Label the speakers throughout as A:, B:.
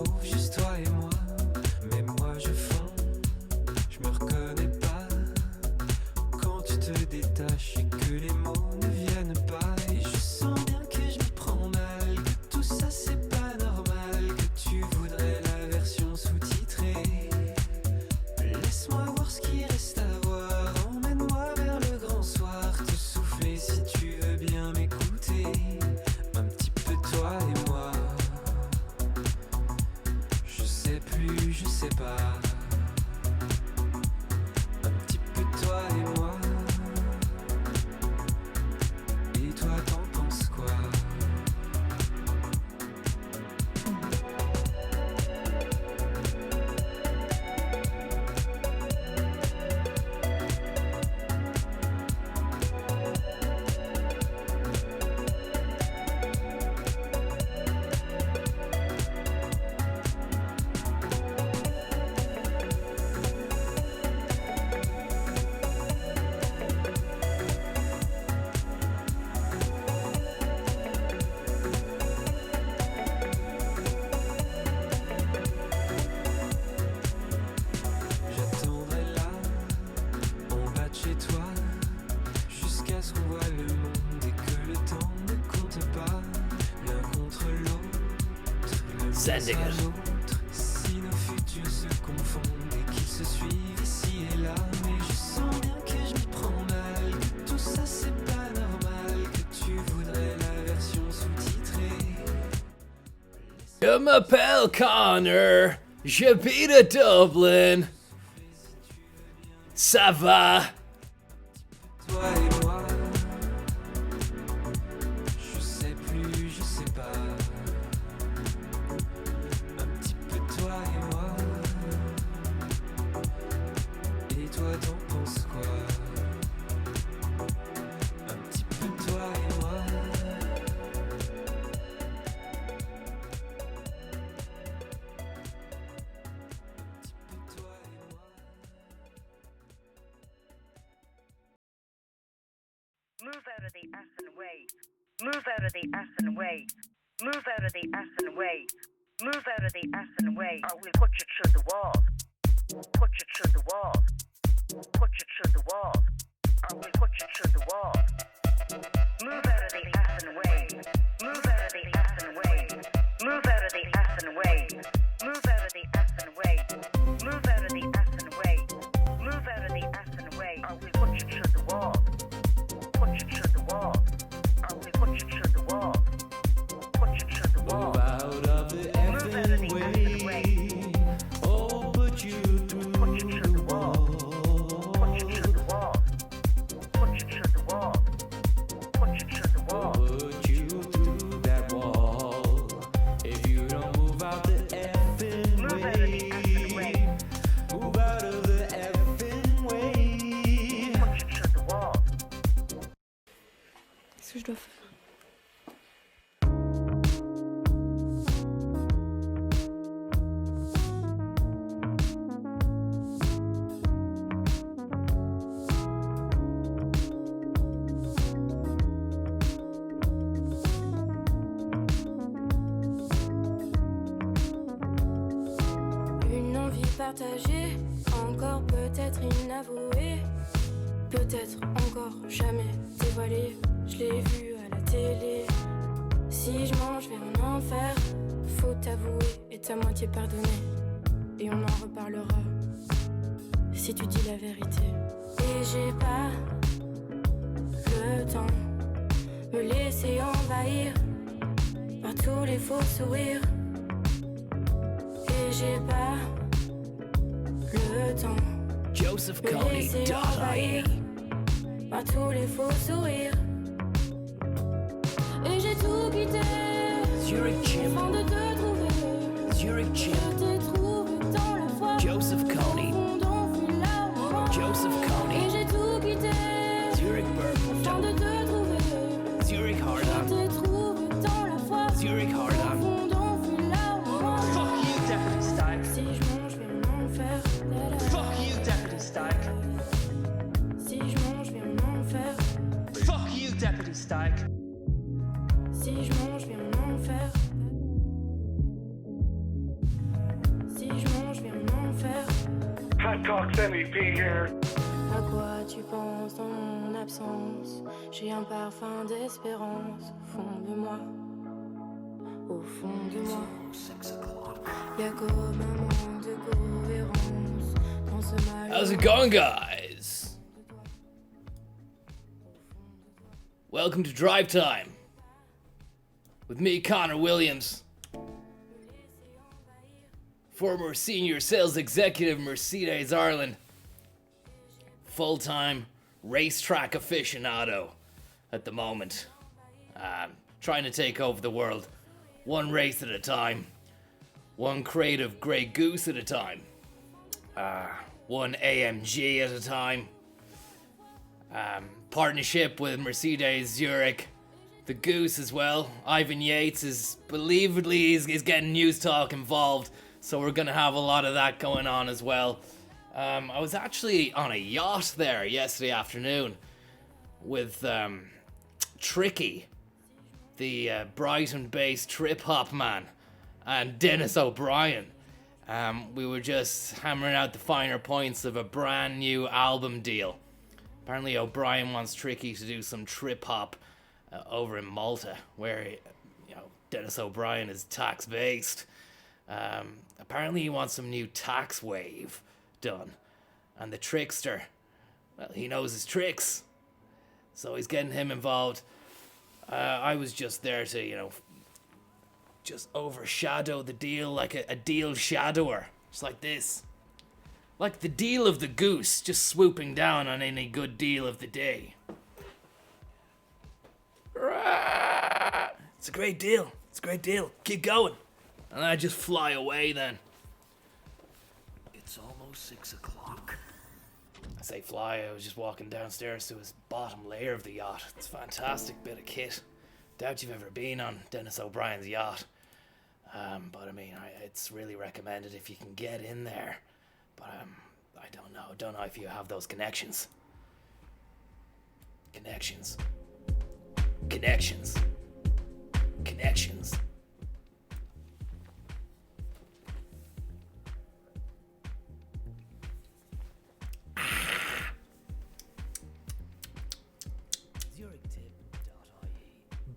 A: retrouve juste toi et moi. Mais moi je fonds, je me reconnais pas. Quand tu te détaches et que les mots ne viennent pas. Et je sens bien que je me prends mal, que tout ça c'est pas normal, que tu voudrais la version sous-titrée. Laisse-moi voir ce qui reste à voir, emmène-moi vers le grand soir, te souffler si tu veux bien m'écouter. Un petit peu toi et moi. Je sais plus, je sais pas. Un petit peu toi et moi. Et toi t'en penses quoi? J'attendrai là, en bas de chez toi, jusqu'à ce qu'on voit le monde et que le temps ne compte pas. L'un contre l'autre, le
B: Sending
A: à
B: it.
A: l'autre. Si nos futurs se confondent et qu'ils se suivent ici et là. Mais je sens bien que je m'y prends mal, que tout ça c'est pas normal, que tu voudrais la version sous-titrée.
B: Je m'appelle Conor, j'habite à Dublin. Ça va?
A: Toi et moi, je sais plus, je sais pas. Un petit peu toi et moi. Et toi t'en penses quoi? Un petit peu toi et moi. Un petit peu toi et moi.
C: Move out of the effing way. Move out of the effing way. Move out of the effing way. Move out of the effing way. Or we'll put you through the wall. Put you through the wall. Put you through the wall. Or we'll put you through the wall. Move out of the effing way. Move out of the effing way. Move out of the effing way. Move out of the effing way. Move out of the effing way. Move out of the effing way. Or we'll put you through the wall. Put you through the wall. Or we put you through the wall. Put you through the wall.
A: Move out of the effing way. Oh, put you through
C: Put you through the wall. Put you through the wall. Put you through the wall. Put you through the wall.
A: Put you through that wall. If you don't move out the effing
C: Move out of the effing way.
A: Move out of the effing way.
C: Put you through the wall.
D: Qu'est-ce que je dois faire?
E: Une envie partagée, encore peut-être inavouée, peut-être encore jamais dévoilée. Je l'ai vu à la télé. Si je mange vers un enfer, faut t'avouer et ta moitié pardonner. Et on en reparlera si tu dis la vérité. Et j'ai pas le temps me laisser envahir par tous les faux sourires. Et j'ai pas le temps
B: Joseph
E: me
B: Coney,
E: laisser
B: die.
E: envahir par tous les faux sourires. Et j'ai tout quitté
B: Zurich Jim,
E: afin de te trouver.
B: Zurich Jim,
E: Je t'ai trouvé dans le froid.
B: Joseph Coney,
E: Confondant fut là au loin.
B: Joseph
E: Et
B: Coney,
E: j'ai tout quitté
B: Zurich
E: afin de
B: Burton,
E: te trouver.
B: Zurich
E: Je
B: Hardon,
E: t'ai trouvé dans la foi.
B: Zurich Hardon.
E: Confondant fut là au loin.
F: Fuck you, Deputy Stag.
E: Si je mange vers un enfer.
F: Fuck you, Deputy Stag.
E: Si je mange vers un enfer.
F: Fuck you, Deputy Stag.
E: Si je mange vers un enfer.
D: Pat Cox MEP here.
E: À quoi tu penses dans mon absence? J'ai un parfum d'espérance au fond de moi. Au fond de moi. Y'a comme un manque de cohérence dans ce mal.
B: How's it going, guys? Welcome to Drive Time with me, Conor Williams, former senior sales executive, Mercedes Ireland, full-time racetrack aficionado at the moment, trying to take over the world, one race at a time, one crate of Grey Goose at a time, one AMG at a time. Partnership with Mercedes Zurich, the Goose as well. Ivan Yates is believably is getting news talk involved, so we're gonna have a lot of that going on as well. I was actually on a yacht there yesterday afternoon with Tricky, the Brighton-based trip-hop man, and Dennis O'Brien. We were just hammering out the finer points of a brand new album deal. Apparently O'Brien wants Tricky to do some trip-hop over in Malta, where Dennis O'Brien is tax-based. Apparently he wants some new tax wave done. And the trickster, well, he knows his tricks. So he's getting him involved. I was just there to, just overshadow the deal like a deal shadower. Just like this. Like the deal of the goose, just swooping down on any good deal of the day. It's a great deal. It's a great deal. Keep going. And I just fly away then.
G: It's almost 6 o'clock.
B: I say fly, I was just walking downstairs to his bottom layer of the yacht. It's a fantastic bit of kit. Doubt you've ever been on Dennis O'Brien's yacht. But I mean, it's really recommended if you can get in there. But I don't know if you have those connections. Connections.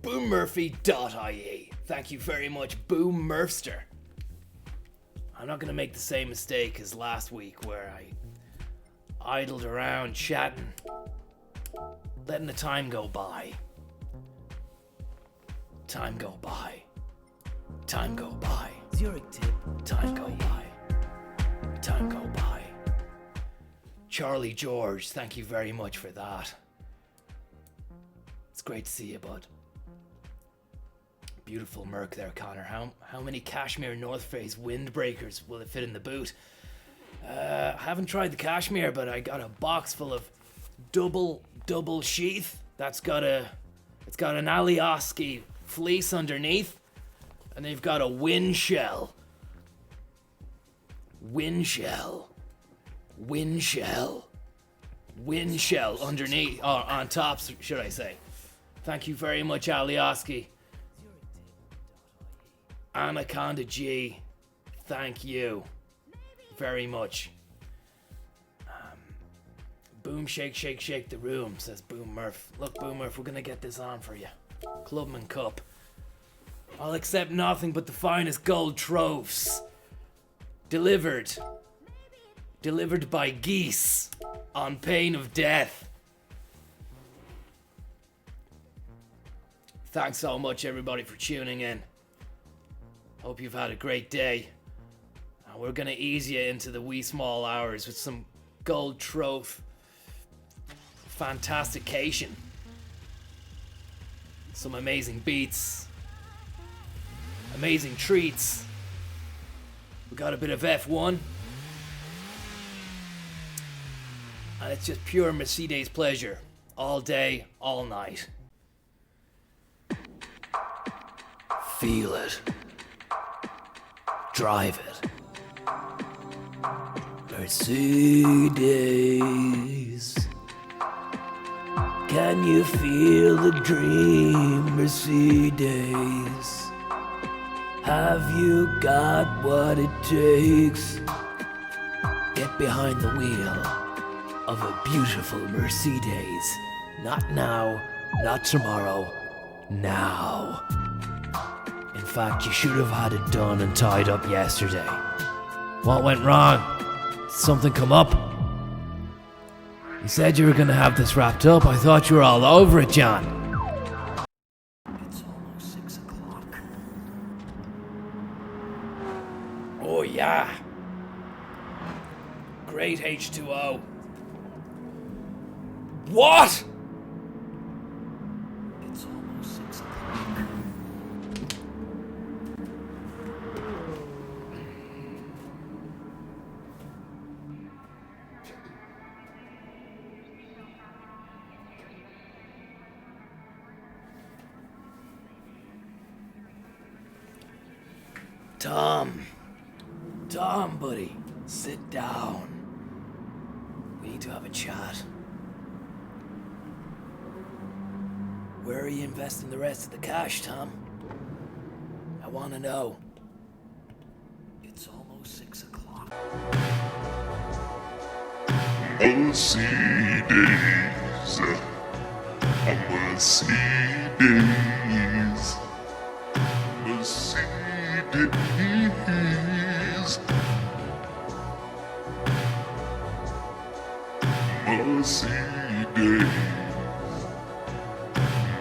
B: BoomMurphy.ie. Thank you very much, Boom Murfster. I'm not gonna make the same mistake as last week where I idled around chatting, letting the time go by. Time go by.
G: Zurich tip.
B: Time go by. Time go by. Charlie George, thank you very much for that. It's great to see you, bud. Beautiful Merc there, Connor. How many Cashmere North Face windbreakers will it fit in the boot? I haven't tried the Cashmere, but I got a box full of double sheath. It's got an Alioski fleece underneath, and they've got a wind shell underneath, on top, should I say. Thank you very much, Alioski. Anaconda G, thank you very much. Boom, shake the room, says Boom Murph. Look, Boom Murph, we're gonna get this on for you. Clubman Cup. I'll accept nothing but the finest gold trophs. Delivered by geese on pain of death. Thanks so much, everybody, for tuning in. Hope you've had a great day. We're gonna ease you into the wee small hours with some gold trophy fantastication. Some amazing beats. Amazing treats. We got a bit of F1. And it's just pure Mercedes pleasure. All day, all night. Feel it. Drive it. Mercedes. Can you feel the dream, Mercedes? Have you got what it takes?
G: Get behind the wheel of a beautiful Mercedes. Not now, not tomorrow, now. In fact, you should have had it done and tied up yesterday. What went wrong? Did something come up? You said you were gonna have this wrapped up. I thought you were all over it, John.
A: It's almost 6 o'clock.
B: Oh yeah. Great H2O. What?
A: It's almost 6 o'clock.
G: Tom, buddy, sit down. We need to have a chat. Where are you investing the rest of the cash, Tom? I want to know.
A: It's almost 6 o'clock.
H: Mercedes, a Mercedes, Mercedes, Mercedes,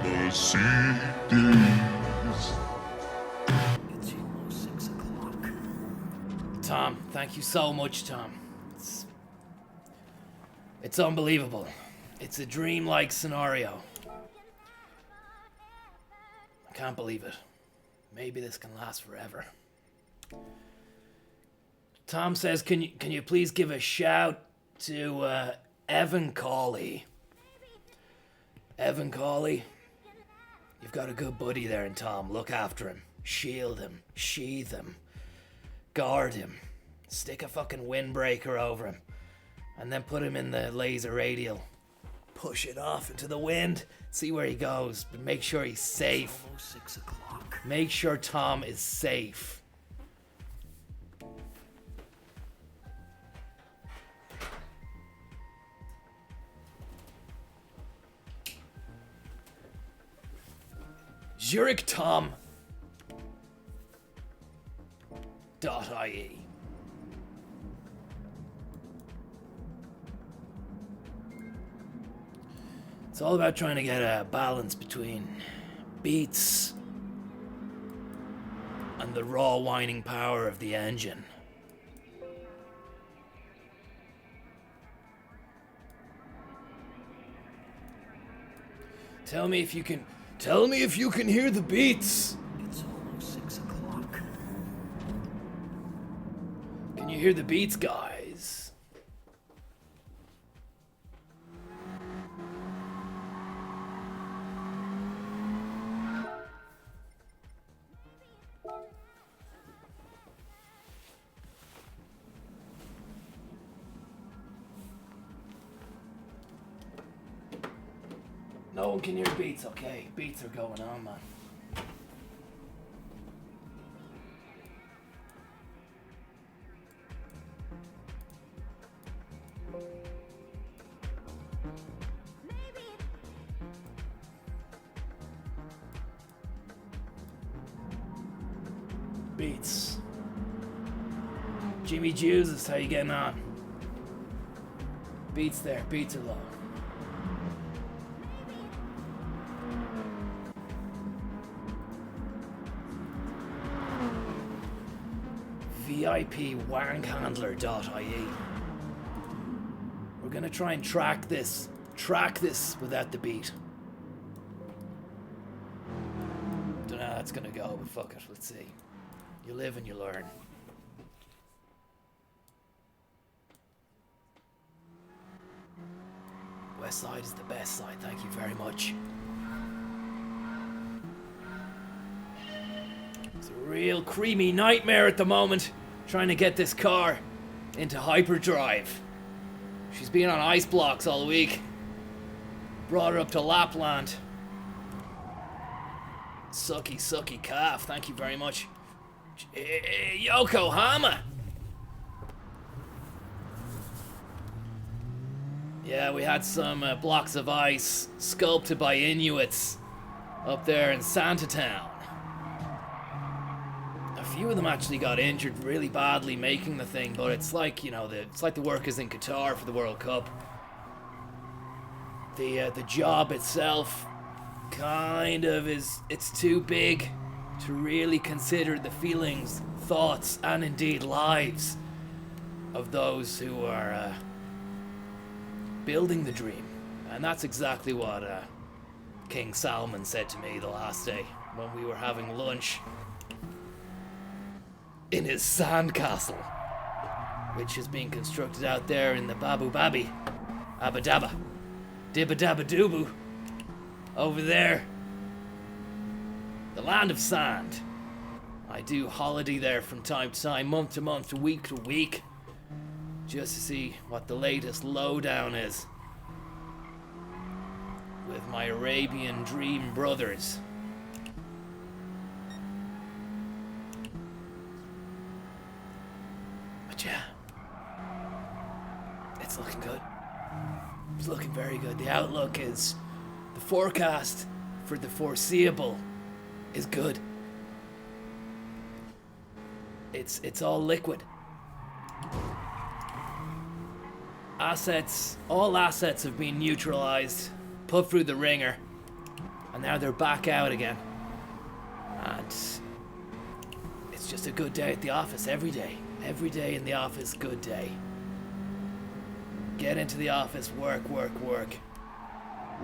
H: Mercedes.
A: It's almost 6 o'clock.
B: Tom, thank you so much, Tom. It's unbelievable. It's a dream-like scenario. I can't believe it. Maybe this can last forever. Tom says, can you please give a shout to Evan Cawley? Evan Cawley, you've got a good buddy there in Tom. Look after him. Shield him. Sheathe him. Guard him. Stick a fucking windbreaker over him. And then put him in the laser radial. Push it off into the wind. See where he goes. But make sure he's safe.
A: Almost 6 o'clock.
B: Make sure Tom is safe. Zurich Tom. .ie. It's all about trying to get a balance between beats and the raw whining power of the engine. Tell me if you can hear the beats.
A: It's almost 6 o'clock.
B: Can you hear the beats, guys? No one can hear beats, okay? Beats are going on, man. Beats. Jimmy Jesus, how you getting on? Beats there, beats are low. VIPWankhandler.ie. We're gonna try and track this without the beat. Don't know how that's gonna go, but fuck it, let's see. You live and you learn. West side is the best side, thank you very much. It's a real creamy nightmare at the moment, trying to get this car into hyperdrive. She's been on ice blocks all week. Brought her up to Lapland. Sucky, sucky calf, thank you very much. Yokohama! Yeah, we had some blocks of ice sculpted by Inuits up there in Santa Town. A few of them actually got injured really badly making the thing, but it's like, you know, it's like the workers in Qatar for the World Cup. The job itself kind of it's too big to really consider the feelings, thoughts, and indeed lives of those who are building the dream. And that's exactly what King Salman said to me the last day when we were having lunch in his sandcastle, which is being constructed out there in the Babu Babi, Abba Dabba, Dibba Dabba Doobu, over there. The land of sand. I do holiday there from time to time, month to month, week to week, just to see what the latest lowdown is with my Arabian Dream brothers. But yeah, it's looking good. It's looking very good. The outlook is, the forecast for the foreseeable is good. It's all liquid. All assets have been neutralized, put through the ringer, and now they're back out again. And it's just a good day at the office every day. Every day in the office, good day. Get into the office, work, work, work.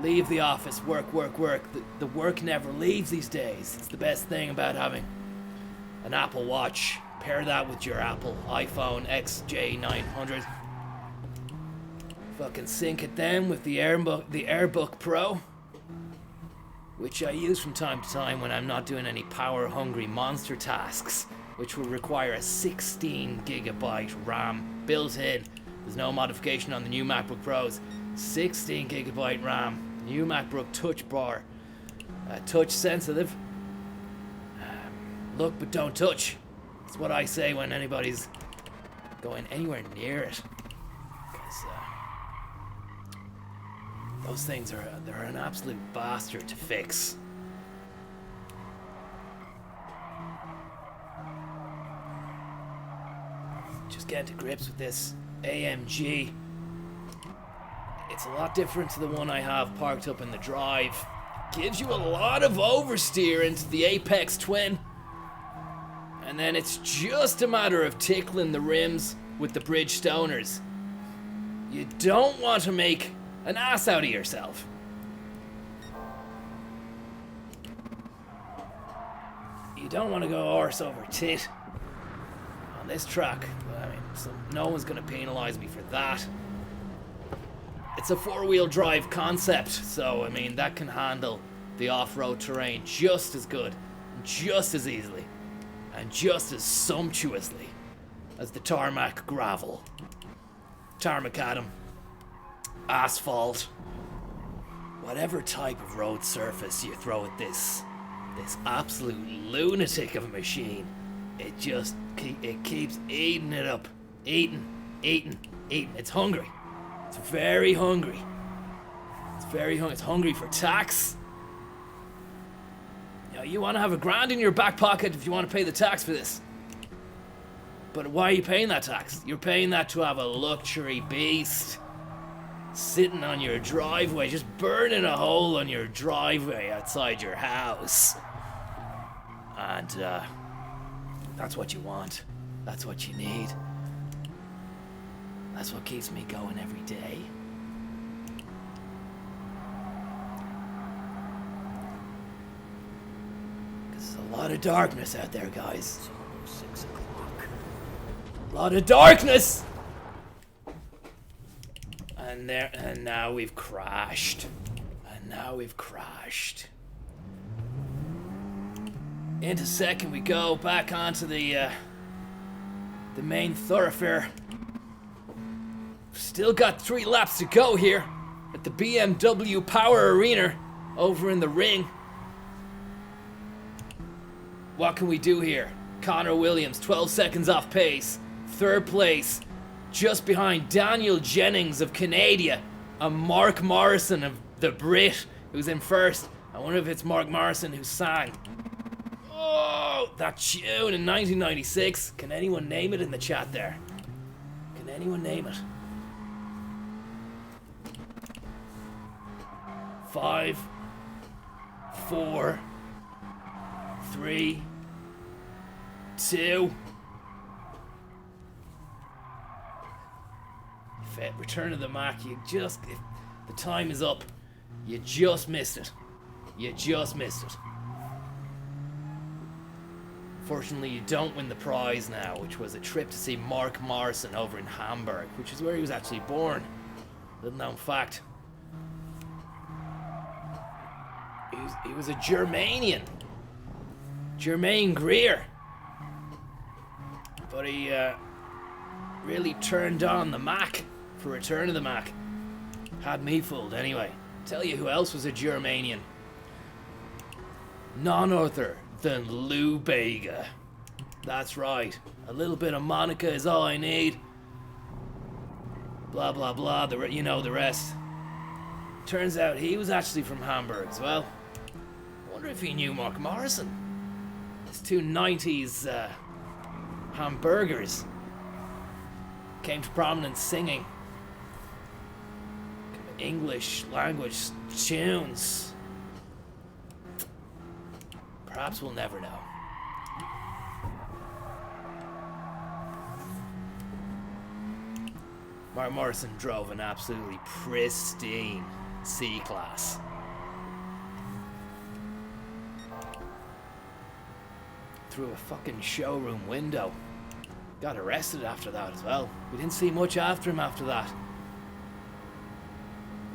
B: Leave the office, work, work, work. The work never leaves these days. It's the best thing about having an Apple Watch. Pair that with your Apple iPhone XJ900. Fucking sync it then with the AirBook Pro, which I use from time to time when I'm not doing any power-hungry monster tasks, which will require a 16 gigabyte RAM built in. There's no modification on the new MacBook Pros. 16 gigabyte RAM, new MacBook Touch Bar, touch sensitive. Look but don't touch. That's what I say when anybody's going anywhere near it. Because those things they're an absolute bastard to fix. Just getting to grips with this AMG. It's a lot different to the one I have parked up in the drive. Gives you a lot of oversteer into the Apex Twin. And then it's just a matter of tickling the rims with the Bridgestoners. You don't want to make an ass out of yourself. You don't want to go horse over tit on this track. I mean, so no one's going to penalize me for that. It's a four-wheel drive concept, so I mean that can handle the off-road terrain just as good, just as easily, and just as sumptuously as the tarmac gravel, tarmacadam, asphalt, whatever type of road surface you throw at this absolute lunatic of a machine. It keeps eating it up, eating. It's hungry. It's very hungry. It's hungry for tax. You know, you want to have $1,000 in your back pocket if you want to pay the tax for this. But why are you paying that tax? You're paying that to have a luxury beast sitting on your driveway, just burning a hole on your driveway outside your house. And that's what you want. That's what you need. That's what keeps me going every day. Because there's a lot of darkness out there, guys. It's almost 6 o'clock. A lot of darkness! And now we've crashed. Into second we go, back onto the main thoroughfare. Still got 3 laps to go here at the BMW Power Arena over in the ring. What can we do here? Conor Williams, 12 seconds off pace. 3rd place, just behind Daniel Jennings of Canada. a Mark Morrison of the Brit who's in first. I wonder if it's Mark Morrison who sang. Oh, that tune in 1996. Can anyone name it in the chat there? Can anyone name it? 5, 4, 3, 2. Return of the Mac. If the time is up. You just missed it. You just missed it. Fortunately, you don't win the prize now, which was a trip to see Mark Morrison over in Hamburg, which is where he was actually born. Little known fact. He was a Germanian. Germain Greer. But he really turned on the Mac for Return of the Mac. Had me fooled anyway. Tell you who else was a Germanian. None other than Lou Bega. That's right. A little bit of Monica is all I need. Blah blah blah, you know the rest. Turns out he was actually from Hamburg as well. I wonder if he knew Mark Morrison. These two 90s hamburgers came to prominence singing English language tunes. Perhaps we'll never know. Mark Morrison drove an absolutely pristine C-Class. Through a fucking showroom window. Got arrested after that as well. We didn't see much after him after that.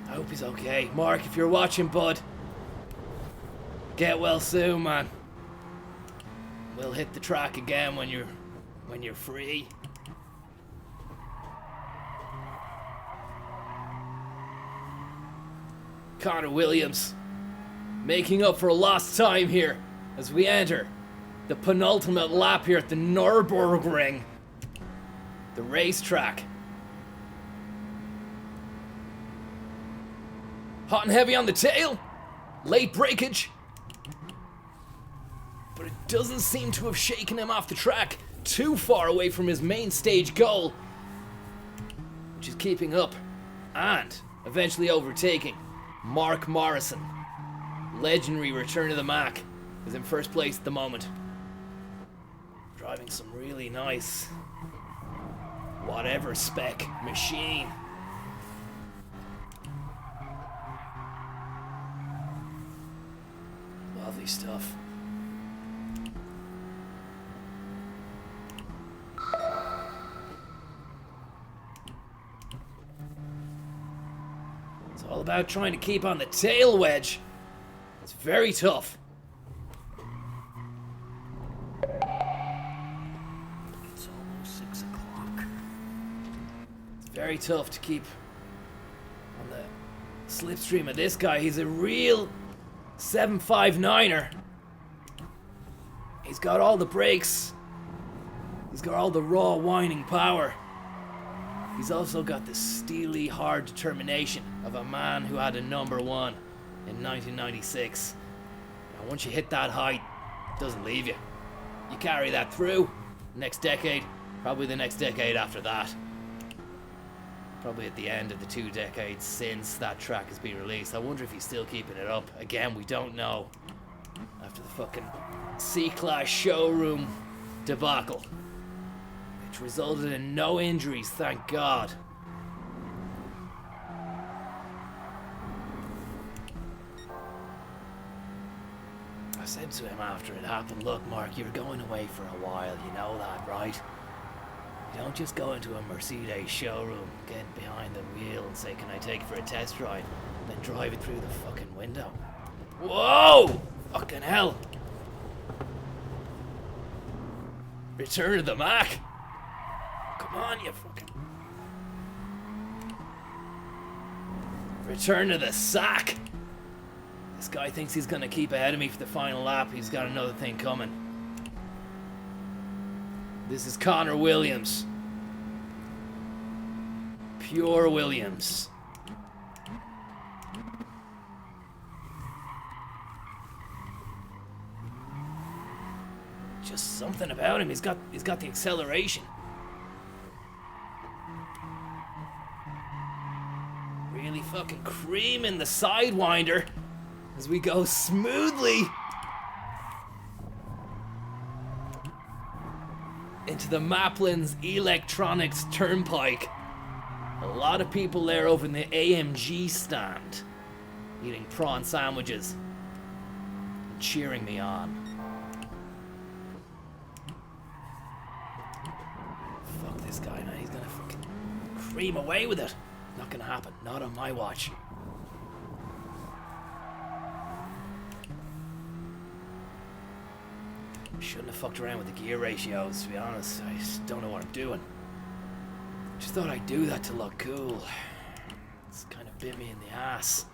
B: I hope he's okay. Mark, if you're watching, bud, get well soon, man. We'll hit the track again when you're free. Conor Williams making up for lost time here as we enter the penultimate lap here at the Nürburgring, the racetrack. Hot and heavy on the tail, late breakage, but it doesn't seem to have shaken him off the track too far away from his main stage goal, which is keeping up and eventually overtaking Mark Morrison. Legendary Return of the Mac is in first place at the moment. Driving some really nice whatever spec machine. Lovely stuff. It's all about trying to keep on the tail wedge. It's very tough. It's almost 6 o'clock. It's very tough to keep on the slipstream of this guy. He's a real 759er. He's got all the brakes. He's got all the raw whining power. He's also got the steely hard determination of a man who had a number one in 1996. And once you hit that height, it doesn't leave you. You carry that through next decade, probably the next decade after that. Probably at the end of the 2 decades since that track has been released. I wonder if he's still keeping it up. Again, we don't know. After the fucking C-Class showroom debacle, which resulted in no injuries, thank God. I said to him after it happened, look, Mark, you're going away for a while, you know that, right? You don't just go into a Mercedes showroom, get behind the wheel and say, can I take it for a test drive? Then drive it through the fucking window. Whoa! Fucking hell. Return of the Mac. Come on, you fucking... Return to the sack. This guy thinks he's gonna keep ahead of me for the final lap. He's got another thing coming. This is Conor Williams. Pure Williams. something about him. He's got the acceleration. Really fucking creaming the Sidewinder as we go smoothly into the Maplin's Electronics Turnpike. A lot of people there over in the AMG stand, eating prawn sandwiches and cheering me on. Fuck this guy, man. He's gonna fucking cream away with it. Not gonna happen. Not on my watch. Shouldn't have fucked around with the gear ratios, to be honest. I just don't know what I'm doing. Just thought I'd do that to look cool. It's kind of bit me in the ass.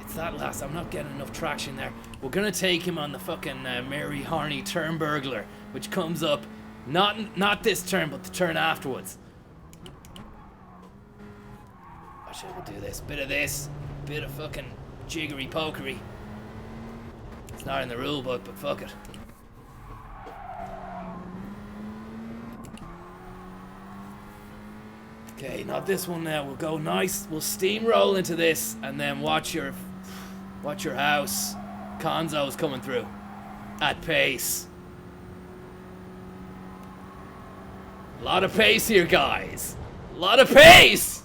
B: It's that last. I'm not getting enough traction there. We're gonna take him on the fucking Mary Harney turn burglar, which comes up not this turn, but the turn afterwards. Actually, we'll do this. Bit of this. Bit of fucking jiggery pokery. It's not in the rule book, but fuck it. Okay, not this one now. We'll go nice. We'll steamroll into this, and then watch your house. Conzo's coming through at pace. A lot of pace here, guys. A lot of pace.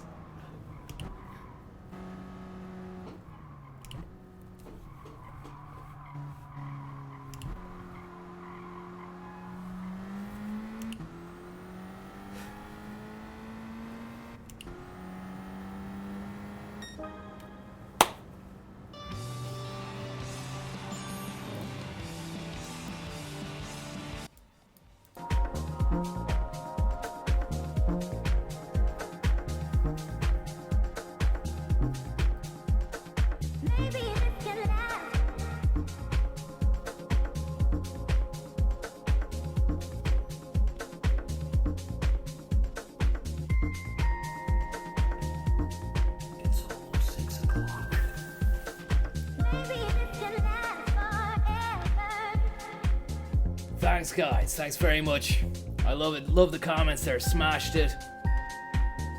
B: Thanks, guys. Thanks very much. I love it. Love the comments there. Smashed it.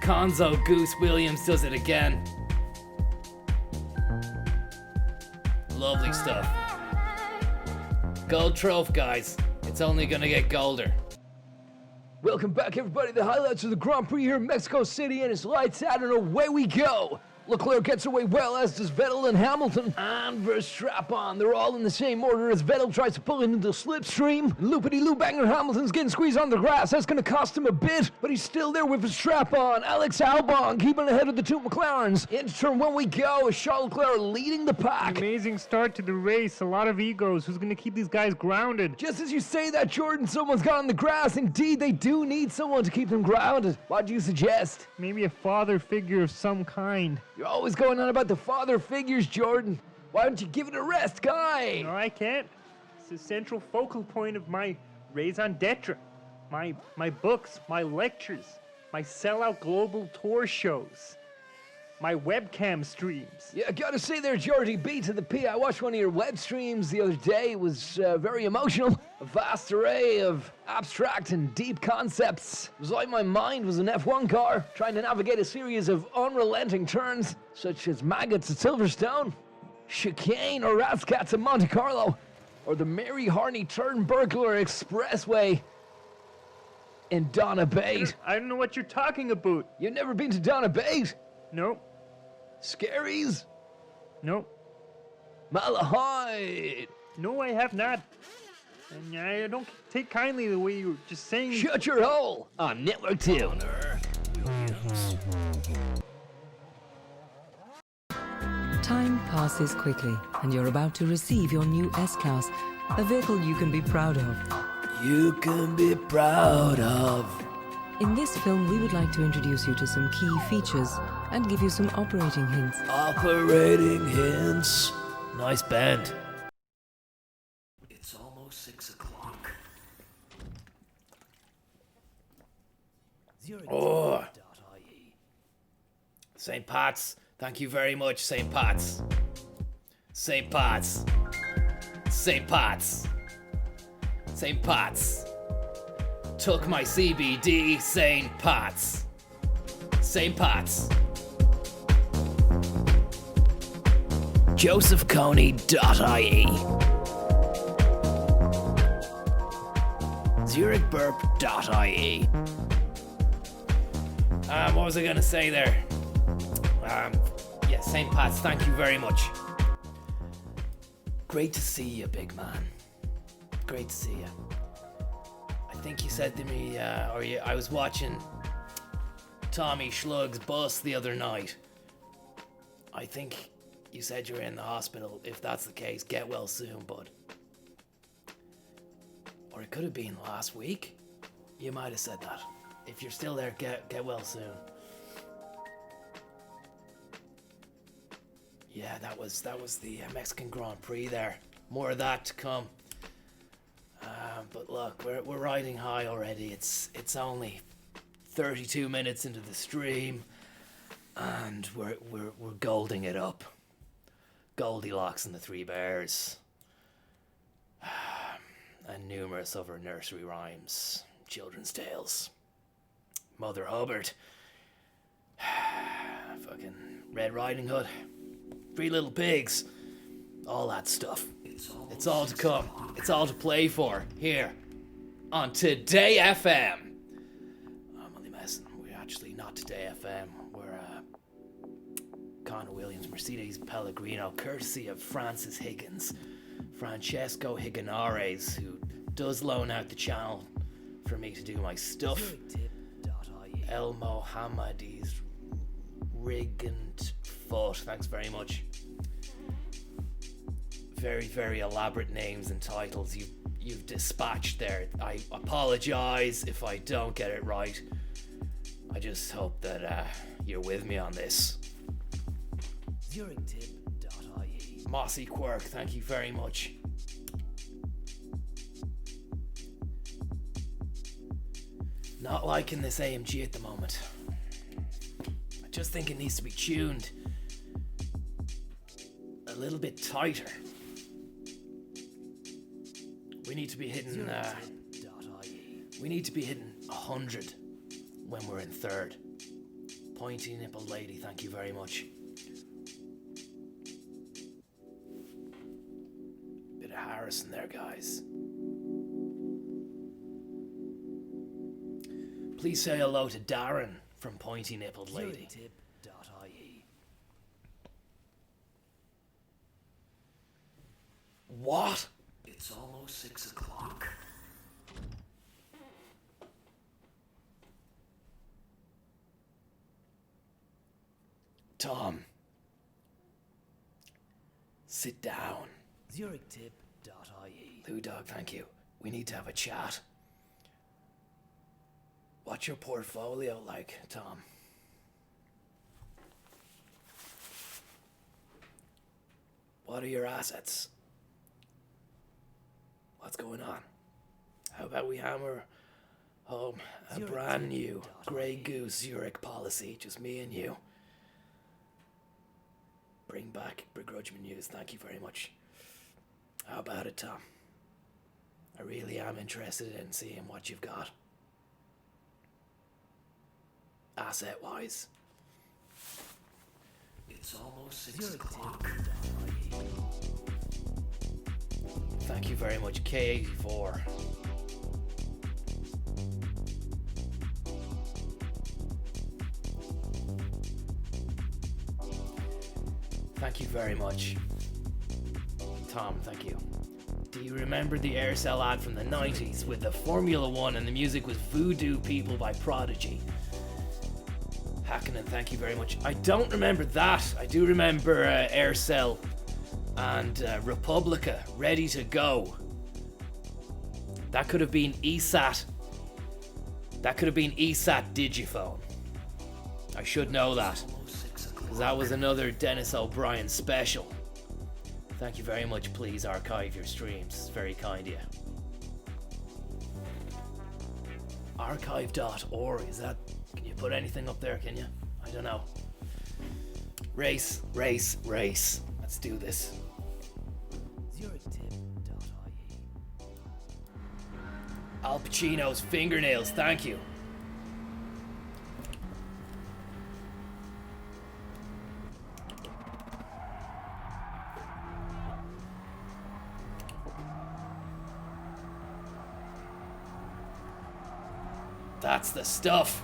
B: Conzo Goose Williams does it again. Lovely stuff. Gold trophy, guys. It's only gonna get golder.
G: Welcome back, everybody. The highlights of the Grand Prix here in Mexico City, and it's lights out and away we go. Leclerc gets away well, as does Vettel and Hamilton. And Verstappen, they're all in the same order as Vettel tries to pull into the slipstream. Loopity-loo banger, Hamilton's getting squeezed on the grass. That's going to cost him a bit, but he's still there with Verstappen. Alex Albon keeping ahead of the two McLarens. Into turn one we go, Charles Leclerc leading the pack.
I: Amazing start to the race, a lot of egos. Who's going to keep these guys grounded?
G: Just as you say that, Jordan, someone's got on the grass. Indeed, they do need someone to keep them grounded. What do you suggest?
I: Maybe a father figure of some kind.
G: You're always going on about the father figures, Jordan. Why don't you give it a rest, guy?
I: No, I can't. It's the central focal point of my raison d'etre. My books, my lectures, my sellout global tour shows, my webcam streams.
G: Yeah, I gotta say there, Georgie, B to the P. I watched one of your web streams the other day. It was very emotional. A vast array of abstract and deep concepts. It was like my mind was an F1 car, trying to navigate a series of unrelenting turns, such as maggots at Silverstone, chicane or rascats at Monte Carlo, or the Mary Harney Turn Burglar Expressway in Donna Bait.
I: I don't know what you're talking about.
G: You've never been to Donna Bait?
I: Nope.
G: Scaries?
I: Nope.
G: Malahide?
I: No, I have not. And I don't take kindly the way you're just saying.
G: Shut your hole on Network 2.
A: Conor Williams.
J: Time passes quickly, and you're about to receive your new S-Class, a vehicle you can be proud of.
G: You can be proud of.
J: In this film, we would like to introduce you to some key features and give you some operating hints.
G: Operating hints. Nice band.
A: It's almost 6 o'clock.
B: Oh. St. Pat's. Thank you very much, St. Pat's. St. Pat's. St. Pat's. St. Pat's. Took my CBD, St. Pat's. St. Pat's.
G: JosephConey.ie. ZurichBurp.ie.
B: What was I gonna say there? Yeah, St. Pat's, thank you very much. Great to see you, big man. Great to see you. I think you said to me, I was watching Tommy Schlug's bus the other night. I think you said you were in the hospital. If that's the case, get well soon, bud. Or it could have been last week. You might have said that. If you're still there, get well soon. Yeah, that was the Mexican Grand Prix there. More of that to come. But look, we're riding high already. It's only 32 minutes into the stream, and we're golding it up. Goldilocks and the Three Bears, and numerous other nursery rhymes, children's tales. Mother Hubbard, fucking Red Riding Hood, Three Little Pigs, all that stuff. It's all to come. It's all to play for here on Today FM. I'm only messing. We're actually not Today FM. We're Conor Williams, Mercedes Pellegrino, courtesy of Francis Higgins, Francesco Higuinares, who does loan out the channel for me to do my stuff. El Mohammadi's Rig and Foot, thanks very much. Very, very elaborate names and titles you've dispatched there. I apologize if I don't get it right. I just hope that you're with me on this. ZurichTip.ie. Mossy Quirk, thank you very much. Not liking this AMG at the moment. I just think it needs to be tuned a little bit tighter. We need to be hitting 100 when we're in third. Pointy nipple lady, thank you very much. Bit of Harrison there, guys. Please say hello to Darren from Pointy Nippled Lady. What?
G: It's almost 6 o'clock.
B: Tom, sit down.
G: ZurichTip.ie.
B: Lou Dog, thank you. We need to have a chat. What's your portfolio like, Tom? What are your assets? What's going on? How about we hammer home a brand new Grey Goose Zurich policy, just me and you. Bring back Begrudgment News, thank you very much. How about it, Tom? I really am interested in seeing what you've got. Asset-wise.
G: It's almost 6 o'clock.
B: Thank you very much, K84. Thank you very much. Tom, thank you. Do you remember the Aircell ad from the 90s with the Formula One and the music was Voodoo People by Prodigy? Hackenen, thank you very much. I don't remember that. I do remember Aircell and Republica, Ready to Go. That could have been ESAT. That could have been ESAT Digiphone. I should know that, because that was another Dennis O'Brien special. Thank you very much. Please archive your streams. It's very kind of you. Archive.org, is that put anything up there, can you? I don't know. Race, race, race. Let's do this. Al Pacino's fingernails, thank you. That's the stuff.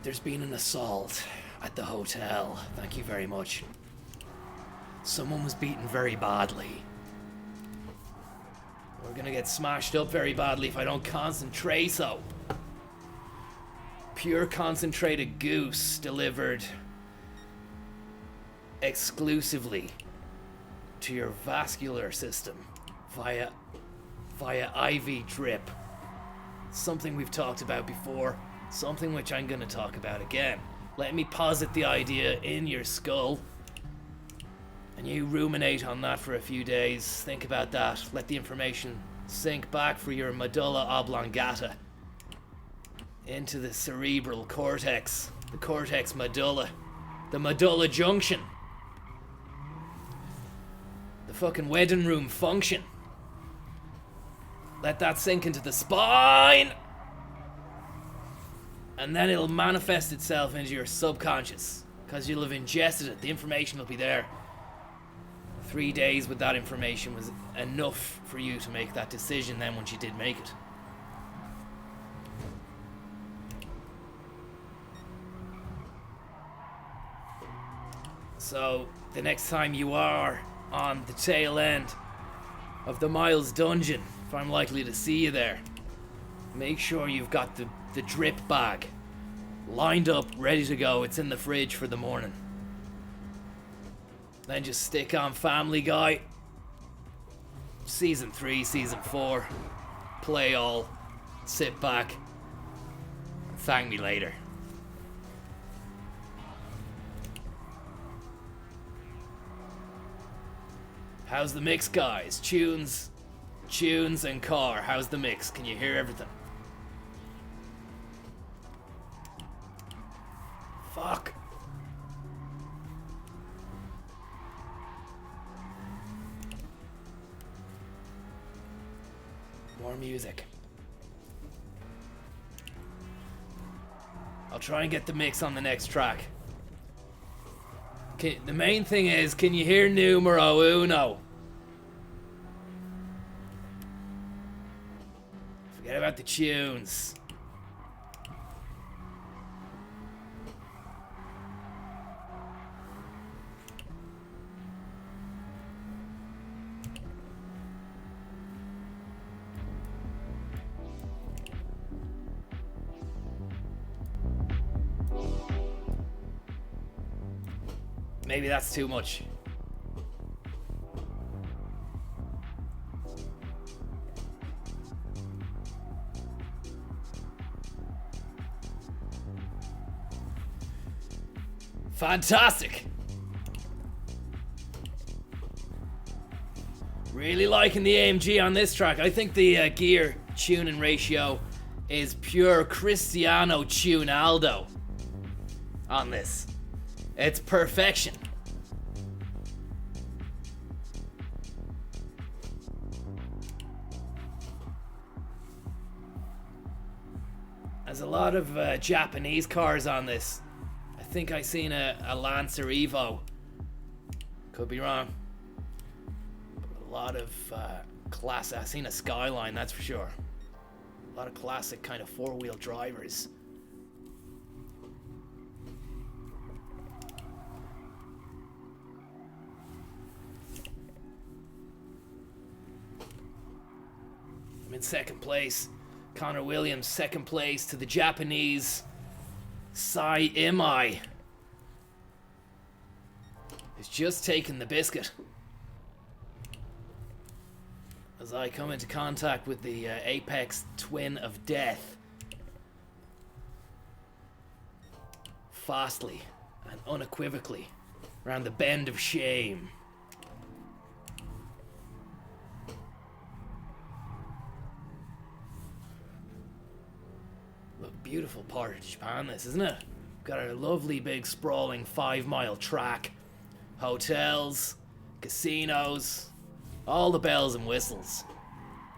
B: There's been an assault at the hotel. Thank you very much. Someone was beaten very badly. We're gonna get smashed up very badly if I don't concentrate, so. Pure concentrated goose delivered exclusively to your vascular system via IV drip. Something we've talked about before, something which I'm gonna talk about again. Let me posit the idea in your skull, and you ruminate on that for a few days. Think about that. Let the information sink back for your medulla oblongata into the cerebral cortex, the cortex medulla, the medulla junction, the fucking wedding room function. Let that sink into the spine, and then it'll manifest itself into your subconscious, because you'll have ingested it. The information will be there. 3 days with that information was enough for you to make that decision then once you did make it. So, the next time you are on the tail end of the Miles dungeon, if I'm likely to see you there, make sure you've got the drip bag lined up, ready to go. It's in the fridge for the morning. Then just stick on Family Guy. Season 3, Season 4. Play all. Sit back. Thank me later. How's the mix, guys? Tunes and car. How's the mix? Can you hear everything? Fuck. More music. I'll try and get the mix on the next track. The main thing is, can you hear numero uno? Forget about the tunes. Maybe that's too much. Fantastic. Really liking the AMG on this track. I think the gear tuning ratio is pure Cristiano Tunaldo on this. It's perfection. There's a lot of Japanese cars on this. I think I seen a Lancer Evo. Could be wrong. But a lot of class. I seen a Skyline, that's for sure. A lot of classic kind of four-wheel drivers. I'm in second place. Conor Williams, second place to the Japanese Sai Imai. He's just taken the biscuit. As I come into contact with the apex twin of death. Fastly and unequivocally around the bend of shame. Look beautiful. beautiful part of Japan, this, isn't it? Got a lovely big sprawling 5-mile track, hotels, casinos, all the bells and whistles.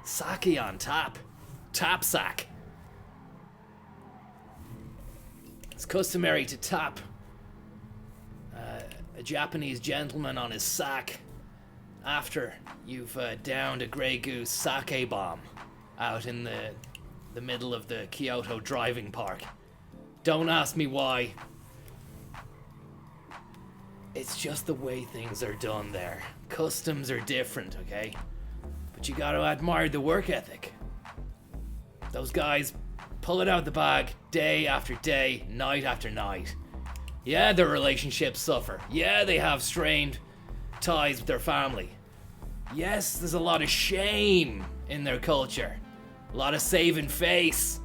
B: Sake on tap. Tap sack. It's customary to tap a Japanese gentleman on his sack after you've downed a Grey Goose sake bomb out in the middle of the Kyoto driving park. Don't ask me why. It's just the way things are done there. Customs are different, okay? But you gotta admire the work ethic. Those guys pull it out the bag day after day, night after night. Yeah, their relationships suffer. Yeah, they have strained ties with their family. Yes, there's a lot of shame in their culture. A lot of saving face.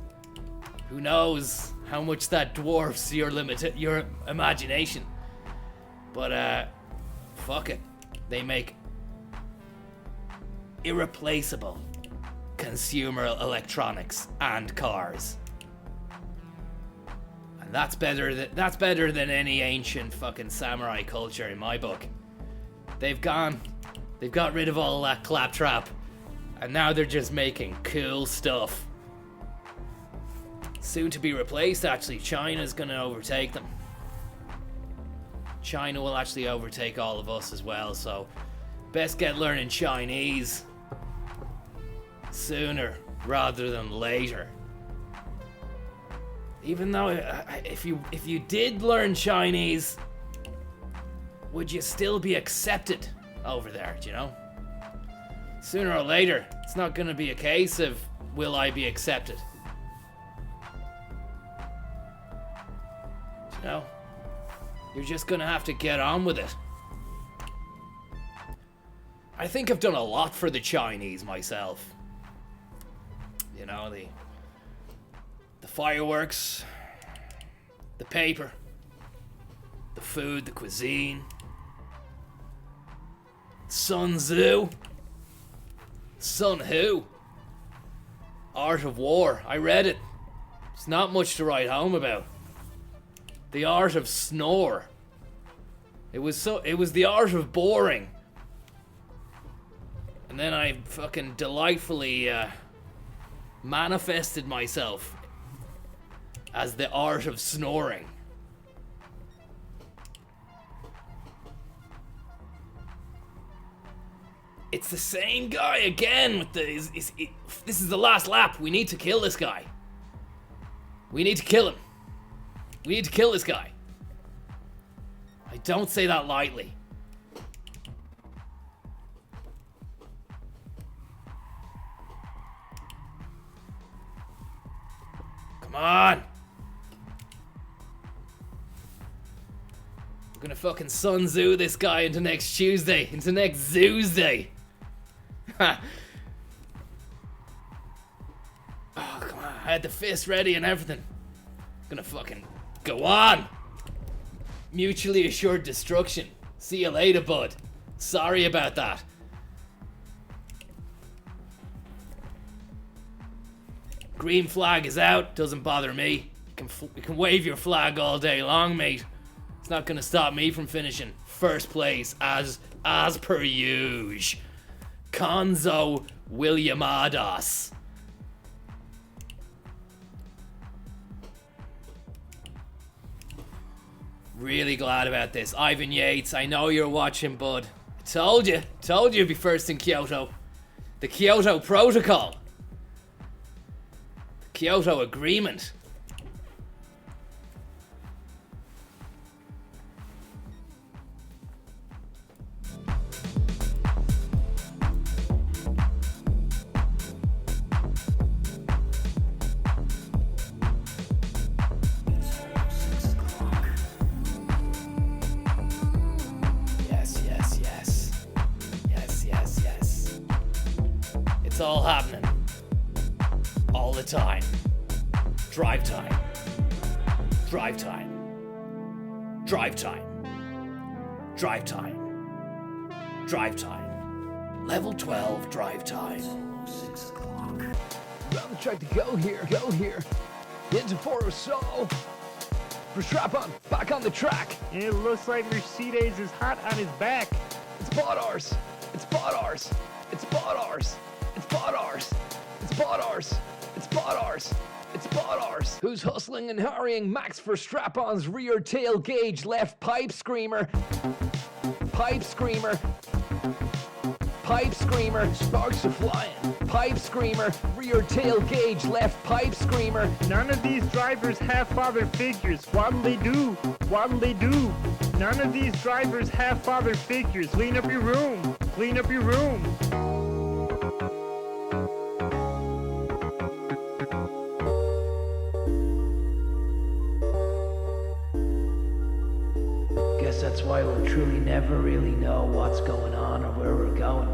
B: Who knows how much that dwarfs your imagination. But fuck it. They make irreplaceable consumer electronics and cars. And that's better than any ancient fucking samurai culture in my book. They've got rid of all that claptrap, and now they're just making cool stuff. Soon to be replaced, actually. China's gonna overtake them. China will actually overtake all of us as well, so best get learning Chinese sooner rather than later. Even though if you did learn Chinese, would you still be accepted over there, do you know? Sooner or later, it's not gonna be a case of will I be accepted. Do you know? You're just gonna have to get on with it. I think I've done a lot for the Chinese myself. You know, the fireworks, the paper, the food, the cuisine. Sun Tzu. Sun Who. Art of War. I read it. It's not much to write home about. The art of snore. It was the art of boring. And then I fucking delightfully manifested myself as the art of snoring. It's the same guy again with this is the last lap. We need to kill this guy. We need to kill him. We need to kill this guy. I don't say that lightly. Come on. I'm gonna fucking Sun Tzu this guy into next Tuesday. Into next Tuesday. Oh, come on. I had the fist ready and everything. Gonna fucking go on. Mutually assured destruction. See you later, bud. Sorry about that. Green flag is out. Doesn't bother me. You can wave your flag all day long, mate. It's not gonna stop me from finishing first place as per usual. Konzo Williamadas. Really glad about this. Ivan Yates, I know you're watching, bud. I told you you'd be first in Kyoto. The Kyoto Protocol. The Kyoto Agreement. It's all happening. All the time. Drive time. Drive time. Drive time. Drive time. Drive time. Level 12 drive time.
G: 6 o'clock. Round the track to go here. Go here. Into for a so. For Strap-on, back on the track.
I: It looks like Mercedes is hot on his back.
G: It's Bodars. It's Bodars. It's Bodars. It's Bodars. It's Bodars. It's Bodars. It's Bodars. Who's hustling and hurrying? Max for Strap-on's rear tail gauge left pipe screamer. Pipe screamer. Pipe screamer. Sparks are flying. Pipe screamer. Rear tail gauge left pipe screamer.
I: None of these drivers have father figures. What'll they do? What'll they do? None of these drivers have father figures. Clean up your room. Clean up your room.
G: Guess that's why we'll truly never really know what's going on or where we're going.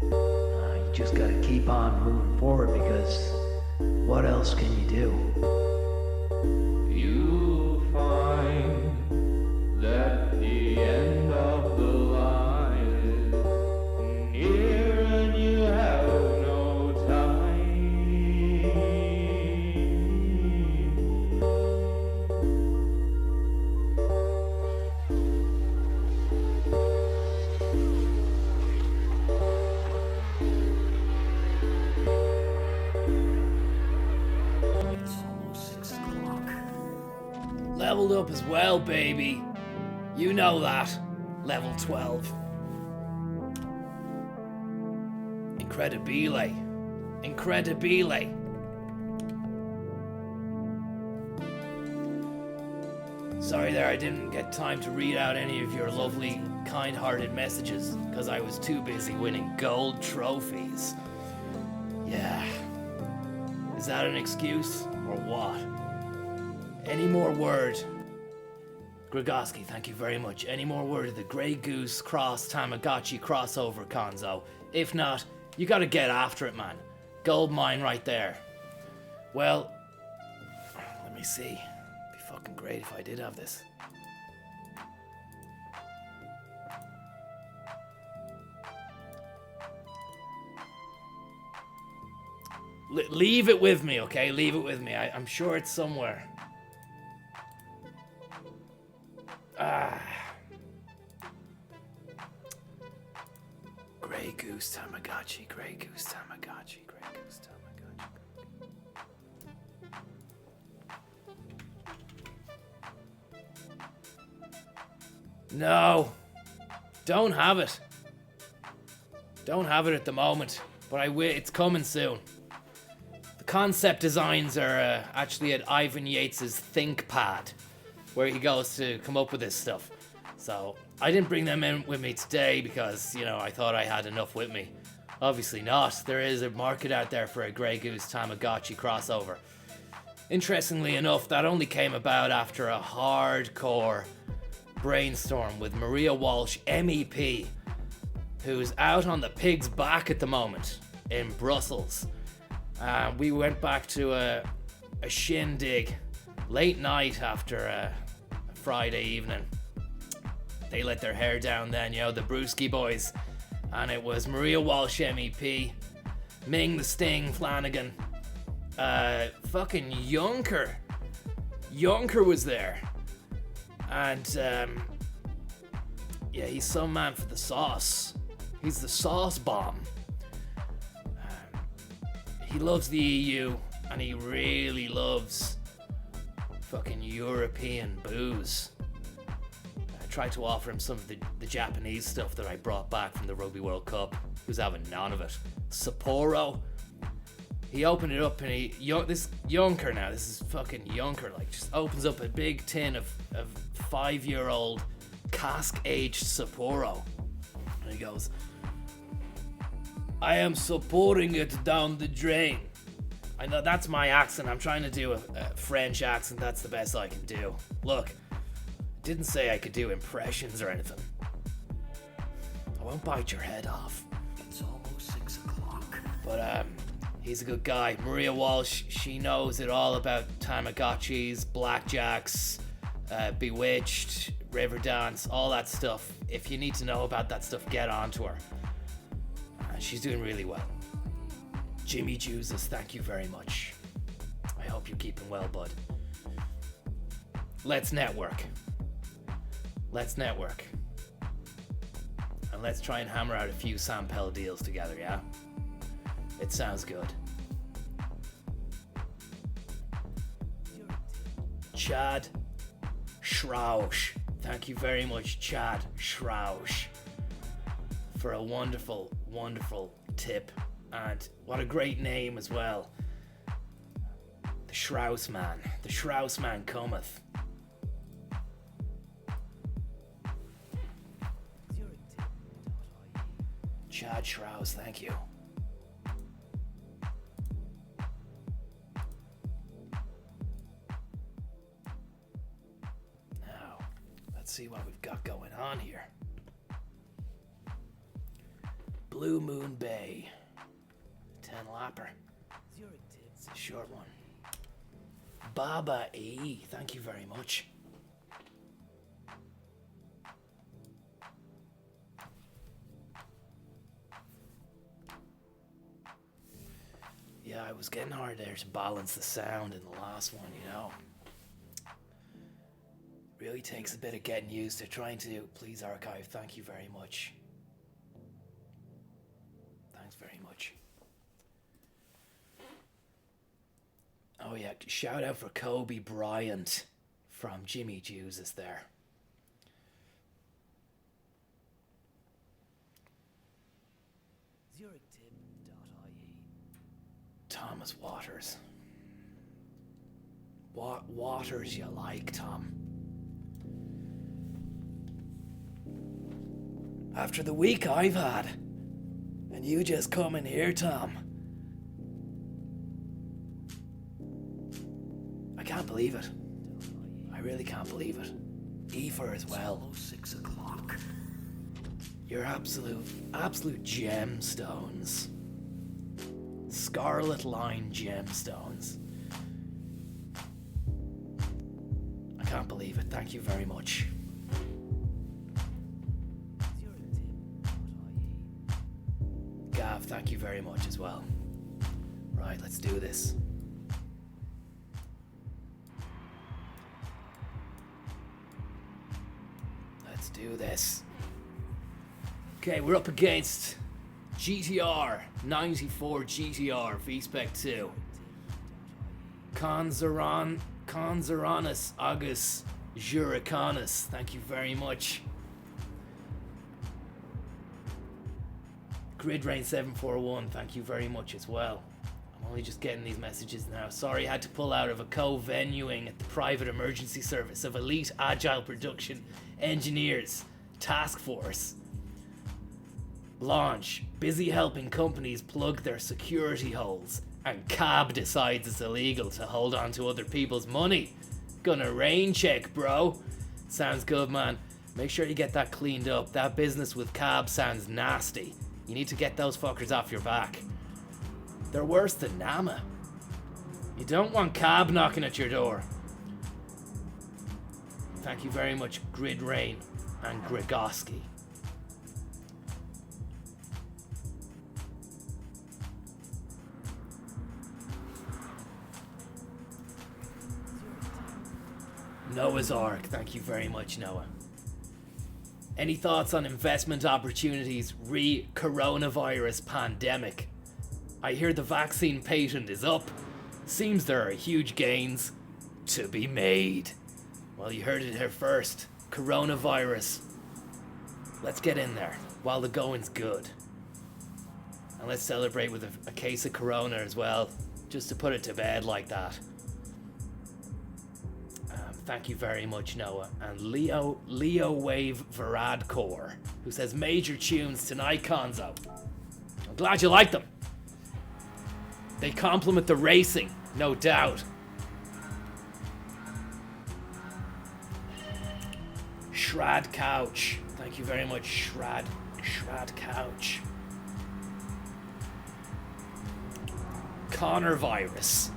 G: You just gotta keep on moving forward because what else can you do?
A: You'll find that the end of the line is near and you have no time.
B: Leveled up as well, baby. You know that. Level 12. Incredibile. Incredibile. Sorry there, I didn't get time to read out any of your lovely, kind-hearted messages because I was too busy winning gold trophies. Yeah. Is that an excuse or what? Any more word? Grigoski, thank you very much. Any more word of the Grey Goose Cross Tamagotchi crossover, Konzo? If not, you gotta get after it, man. Gold mine right there. Well, let me see. It'd be fucking great if I did have this. Leave it with me, okay? Leave it with me. I'm sure it's somewhere. Grey Goose Tamagotchi, Grey Goose Tamagotchi, Grey Goose Tamagotchi. No, don't have it. Don't have it at the moment, but I will. It's coming soon. The concept designs are actually at Ivan Yates's ThinkPad, where he goes to come up with this stuff. So I didn't bring them in with me today because, you know, I thought I had enough with me. Obviously not. There is a market out there for a Grey Goose Tamagotchi crossover. Interestingly enough, that only came about after a hardcore brainstorm with Maria Walsh, MEP, who's out on the pig's back at the moment in Brussels. We went back to a shindig late night after a Friday evening. They let their hair down then, you know, the Brewski boys. And it was Maria Walsh, MEP, Ming the Sting Flanagan, fucking Juncker. Juncker was there. And, yeah, he's some man for the sauce. He's the sauce bomb. He loves the EU, and he really loves fucking European booze. I tried to offer him some of the Japanese stuff that I brought back from the Rugby World Cup. He was having none of it. Sapporo. He opened it up and this Juncker now, this is fucking Juncker, like, just opens up a big tin of 5-year-old cask-aged Sapporo. And he goes, I am supporting it down the drain. I know that's my accent. I'm trying to do a French accent. That's the best I can do. Look, didn't say I could do impressions or anything. I won't bite your head off.
A: It's almost 6 o'clock.
B: But he's a good guy. Maria Walsh, she knows it all about Tamagotchis, blackjacks, Bewitched, Riverdance, all that stuff. If you need to know about that stuff, get on to her. She's doing really well. Jimmy Jesus, thank you very much. I hope hope you're keeping well, bud. Let's network. Let's network. And let's try and hammer out a few Sam Pell deals together, yeah? It sounds good. Chad Schrausch. Thank you very much, Chad Schrausch, for a wonderful, wonderful tip. And what a great name as well. The Strauss man. The Strauss man cometh. Chad Strauss, thank you. Now, let's see what we've got going on here. Blue Moon Bay. 10 lapper. It's a short one. Baba E, thank you very much. Yeah, I was getting hard there to balance the sound in the last one, you know. Really takes a bit of getting used to trying to please archive. Thank you very much. Thanks very much. Oh yeah, shout out for Kobe Bryant from Jimmy Jews is there. Thomas Waters. What waters you like, Tom? After the week I've had, and you just come in here, Tom. I can't believe it. I really can't believe it. Aoife as well. 6 o'clock. You're absolute gemstones. Scarlet Line gemstones. I can't believe it. Thank you very much. Gav, thank you very much as well. Right, let's do this. Let's do this. Okay, we're up against GTR 94 GTR V-Spec 2. Conzoranus Agus Juricanus. Thank you very much. Gridrain 741, thank you very much as well. I'm only just getting these messages now. Sorry, I had to pull out of a co-venuing at the private emergency service of Elite Agile Production Engineers Task Force. Launch, busy helping companies plug their security holes, and CAB decides it's illegal to hold on to other people's money. Gonna rain check, bro. Sounds good, man. Make sure you get that cleaned up. That business with CAB sounds nasty. You need to get those fuckers off your back. They're worse than NAMA. You don't want CAB knocking at your door. Thank you very much, Grid Rain and Grigoski. Noah's Ark, thank you very much, Noah. Any thoughts on investment opportunities re-coronavirus pandemic? I hear the vaccine patent is up. Seems there are huge gains to be made. Well, you heard it here first. Coronavirus. Let's get in there while the going's good. And let's celebrate with a case of Corona as well, just to put it to bed like that. Thank you very much, Noah. And Leo Wave Varadcore, who says major tunes tonight, Conzo. I'm glad you like them. They complement the racing, no doubt. Shrad Couch. Thank you very much, Shrad Couch. Conor Virus.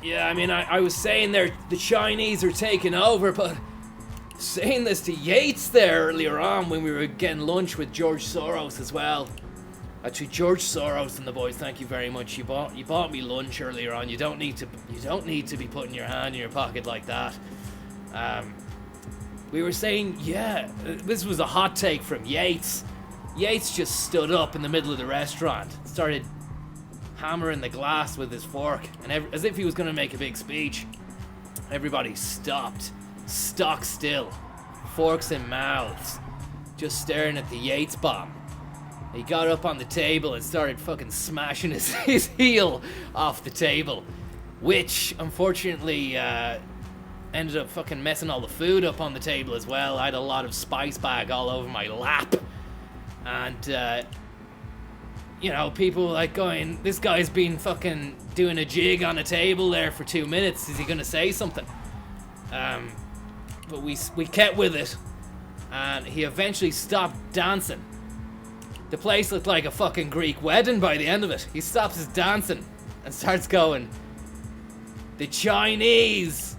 B: Yeah, I mean, I was saying the Chinese are taking over, but saying this to Yates there earlier on when we were getting lunch with George Soros as well. Actually, George Soros and the boys, thank you very much. You bought me lunch earlier on. You don't need to be putting your hand in your pocket like that. We were saying, yeah, this was a hot take from Yates. Yates just stood up in the middle of the restaurant, started hammering the glass with his fork, and as if he was going to make a big speech. Everybody stopped, stock still, forks in mouths, just staring at the Yates bomb. He got up on the table and started fucking smashing his heel off the table, which unfortunately ended up fucking messing all the food up on the table as well. I had a lot of spice bag all over my lap, and you know, people like going, this guy's been fucking doing a jig on a table there for 2 minutes. Is he gonna say something? But we kept with it, and he eventually stopped dancing. The place looked like a fucking Greek wedding by the end of it. He stops his dancing and starts going, the Chinese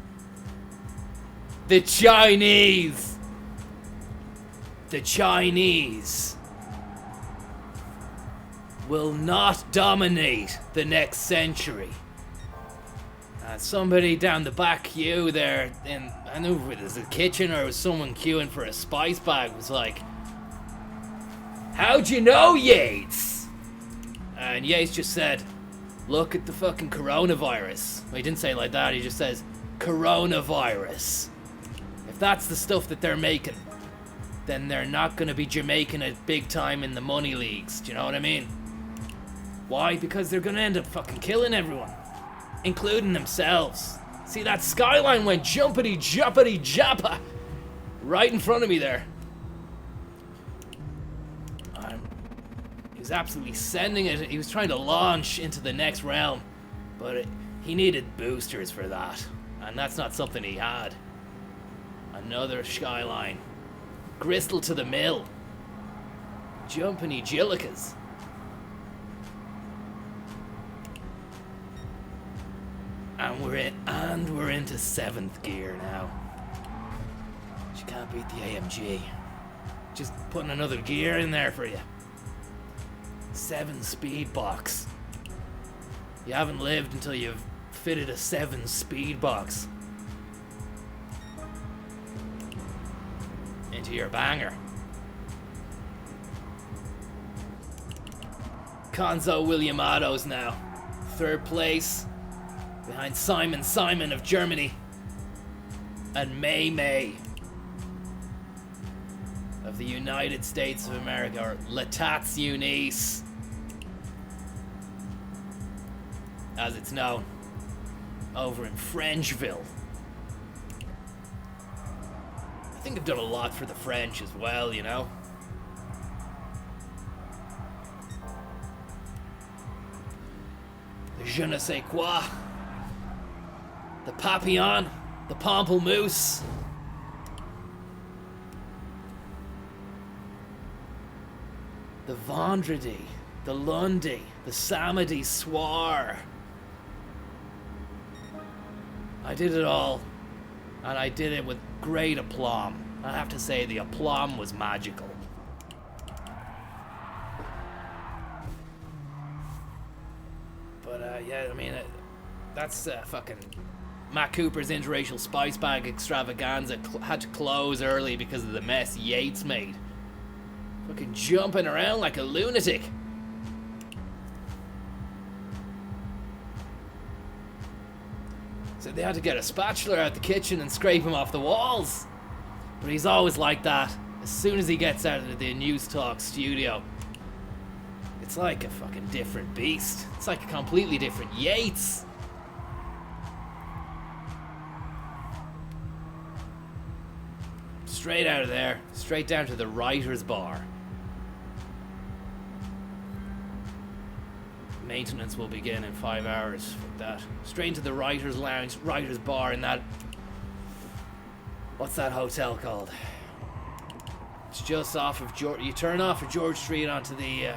B: will not dominate the next century. Somebody down the back queue there, I don't know if it was the kitchen or it was someone queuing for a spice bag, was like, how'd you know, Yates? And Yates just said, look at the fucking coronavirus. Well, he didn't say it like that, he just says, coronavirus. If that's the stuff that they're making, then they're not gonna be Jamaican it big time in the money leagues. Do you know what I mean? Why? Because they're gonna end up fucking killing everyone, including themselves. See, that skyline went jumpity jappa right in front of me there. He was absolutely sending it. He was trying to launch into the next realm, but he needed boosters for that, and that's not something he had. Another skyline. Gristle to the mill. Jumpany jillicas. And we're into 7th gear now. You can't beat the AMG. Just putting another gear in there for you. 7-speed box. You haven't lived until you've fitted a 7-speed box into your banger. Konzo Williamados now. 3rd place. Behind Simon of Germany. And May of the United States of America, or Latats Unis, as it's known, over in Frenchville. I think I've done a lot for the French as well, you know? The je ne sais quoi. The Papillon. The Pamplemousse. The Vendredi. The Lundi. The Samedi Soir. I did it all. And I did it with great aplomb. I have to say, the aplomb was magical. But yeah, I mean, that's fucking Matt Cooper's interracial spice bag extravaganza had to close early because of the mess Yates made. Fucking jumping around like a lunatic. So they had to get a spatula out the kitchen and scrape him off the walls. But he's always like that. As soon as he gets out of the News Talk studio, it's like a fucking different beast. It's like a completely different Yates. Straight out of there, straight down to the writer's bar. Maintenance will begin in 5 hours. Fuck that. Straight into the writer's lounge, writer's bar in that... What's that hotel called? It's just off of George... You turn off of George Street onto the...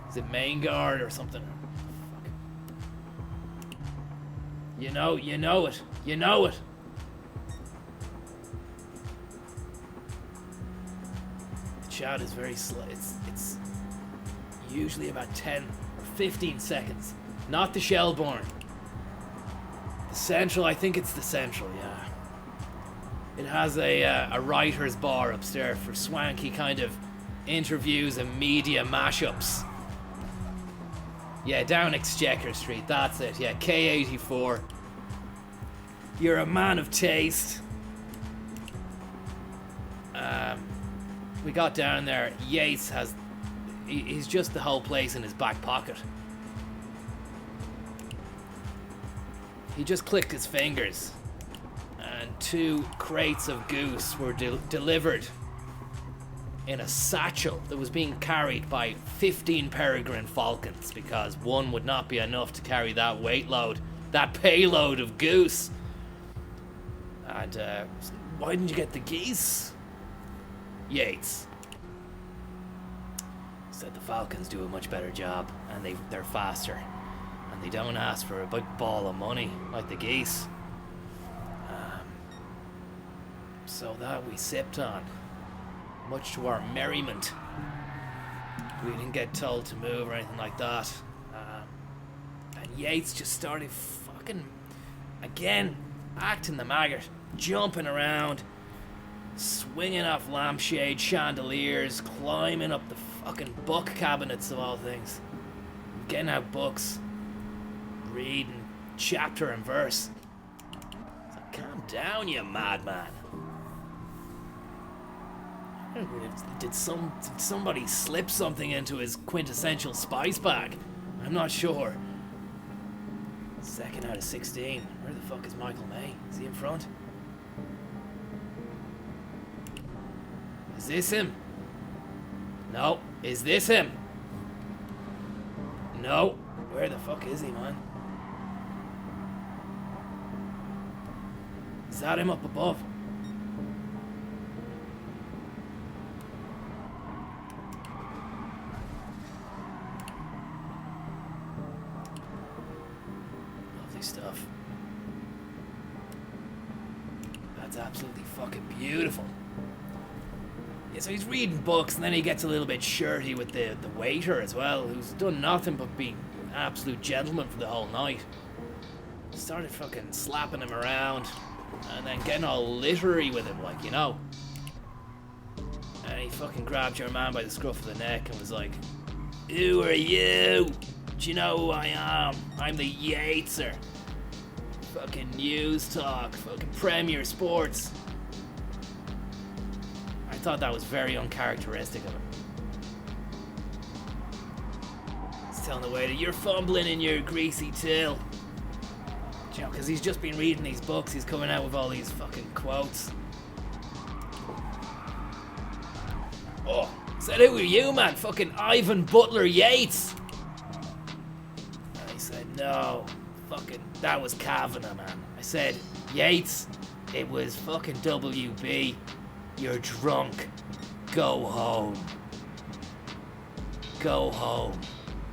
B: is it Main Guard or something? Fuck. You know it. You know it. The chat is very slow. It's usually about 10 or 15 seconds. Not the Shelbourne. The Central, I think it's the Central, yeah. It has a writer's bar upstairs for swanky kind of interviews and media mashups. Yeah, down Exchequer Street, that's it. Yeah, K84. You're a man of taste. We got down there. Yates has... He's just the whole place in his back pocket. He just clicked his fingers. And 2 crates of goose were delivered in a satchel that was being carried by 15 peregrine falcons, because one would not be enough to carry that weight load, that payload of goose. And why didn't you get the geese? Yates said the falcons do a much better job, and they're faster, and they don't ask for a big ball of money like the geese. So that we sipped on, much to our merriment. We didn't get told to move or anything like that. And Yates just started fucking, again, acting the maggot, jumping around, swinging off lampshade chandeliers, climbing up the fucking book cabinets of all things, getting out books, reading chapter and verse. It's like, calm down, you madman. Did somebody slip something into his quintessential spice bag? I'm not sure. 2nd out of 16. Where the fuck is Michael May? Is he in front? Is this him? No. Is this him? No. Where the fuck is he, man? Is that him up above? Stuff. That's absolutely fucking beautiful. Yeah, so he's reading books, and then he gets a little bit shirty with the waiter as well, who's done nothing but be an absolute gentleman for the whole night. Started fucking slapping him around, and then getting all literary with him, like, you know. And he fucking grabbed your man by the scruff of the neck and was like, "Who are you? Do you know who I am? I'm the Yateser. Fucking news talk, fucking Premier Sports." I thought that was very uncharacteristic of him. He's telling the waiter, "You're fumbling in your greasy till." You know, because he's just been reading these books, he's coming out with all these fucking quotes. Oh, said, "Who are you, man? Fucking Ivan Butler Yates." And he said, "No, fucking, that was Kavanagh, man." I said, "Yates, it was fucking WB. You're drunk. Go home. Go home."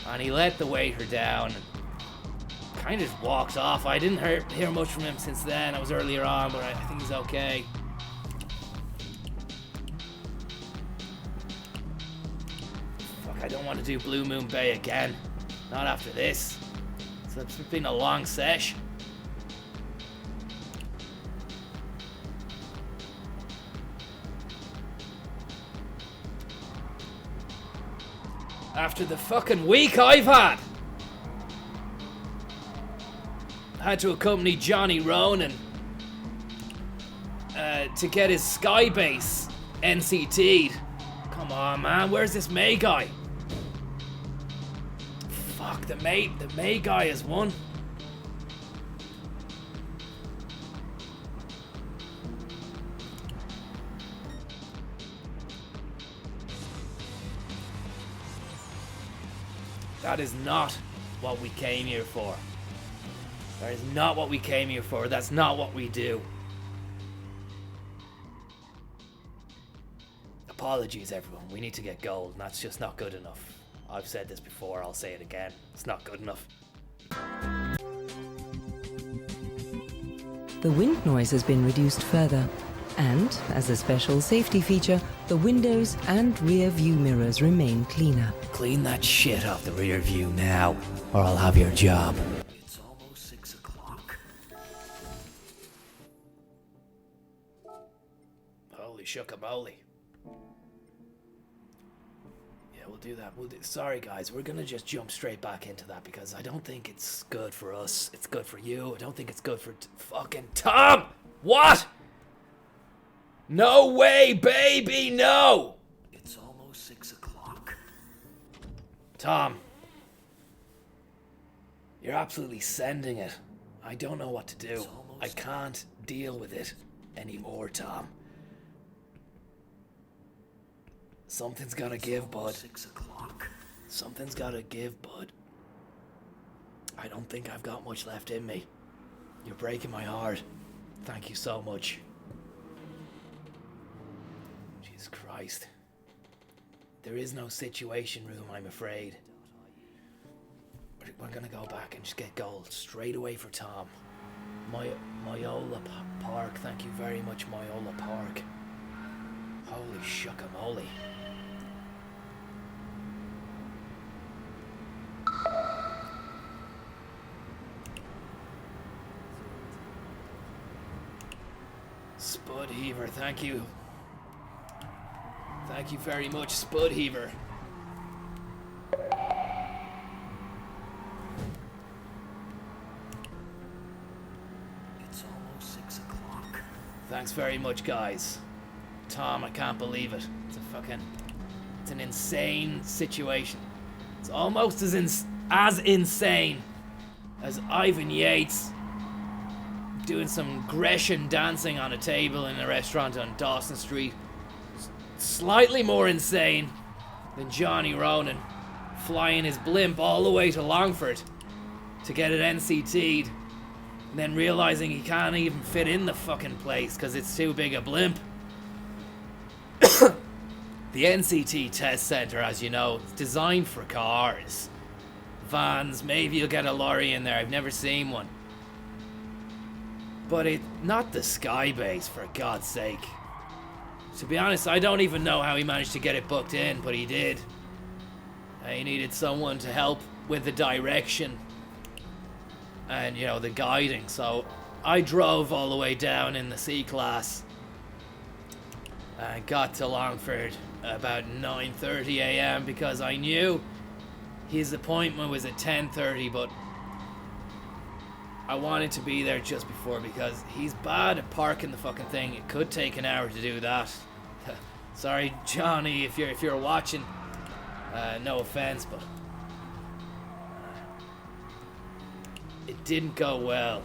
B: And he let the waiter down and kind of just walked off. I didn't hear much from him since then. I was earlier on, but I think he's okay. Fuck, I don't want to do Blue Moon Bay again. Not after this. So it's been a long sesh. After the fucking week I've had. I had to accompany Johnny Ronan to get his Skybase NCT'd. Come on, man, where's this May guy? Fuck, the May guy has won. That is not what we came here for. That is not what we came here for. That's not what we do. Apologies, everyone. We need to get gold, and that's just not good enough. I've said this before, I'll say it again. It's not good enough.
J: The wind noise has been reduced further, And, as a special safety feature, the windows and rear view mirrors remain cleaner.
G: Clean that shit off the rear view now, or I'll have your job.
H: It's almost 6 o'clock.
B: Holy shuckamoly. Yeah, we'll do that. Sorry, guys, we're gonna just jump straight back into that because I don't think it's good for us. It's good for you. I don't think it's good for fucking Tom! What? No way, baby, no!
H: It's almost 6 o'clock.
B: Tom. You're absolutely sending it. I don't know what to do. I can't deal with it anymore, Tom. Something's gotta give, bud.
H: 6 o'clock.
B: Something's gotta give, bud. I don't think I've got much left in me. You're breaking my heart. Thank you so much. Jesus Christ. There is no situation room, I'm afraid. We're gonna go back and just get gold straight away for Tom. Myola Park, thank you very much, Myola Park. Holy shuckamoly. Spud Heaver, thank you. Thank you very much, Spud Heaver.
H: It's almost 6 o'clock.
B: Thanks very much, guys. Tom, I can't believe it. It's an insane situation. It's almost as insane as Ivan Yates doing some Grecian dancing on a table in a restaurant on Dawson Street. Slightly more insane than Johnny Ronan flying his blimp all the way to Longford to get it NCT'd and then realizing he can't even fit in the fucking place because it's too big a blimp. The NCT test center, as you know, is designed for cars, vans, maybe you'll get a lorry in there. I've never seen one. But not the Skybase, for God's sake. To be honest, I don't even know how he managed to get it booked in, but he did. He needed someone to help with the direction and, you know, the guiding. So I drove all the way down in the C-Class and got to Longford about 9:30 a.m. because I knew his appointment was at 10:30, but I wanted to be there just before because he's bad at parking the fucking thing. It could take an hour to do that. Sorry, Johnny, if you're watching. No offense, but it didn't go well.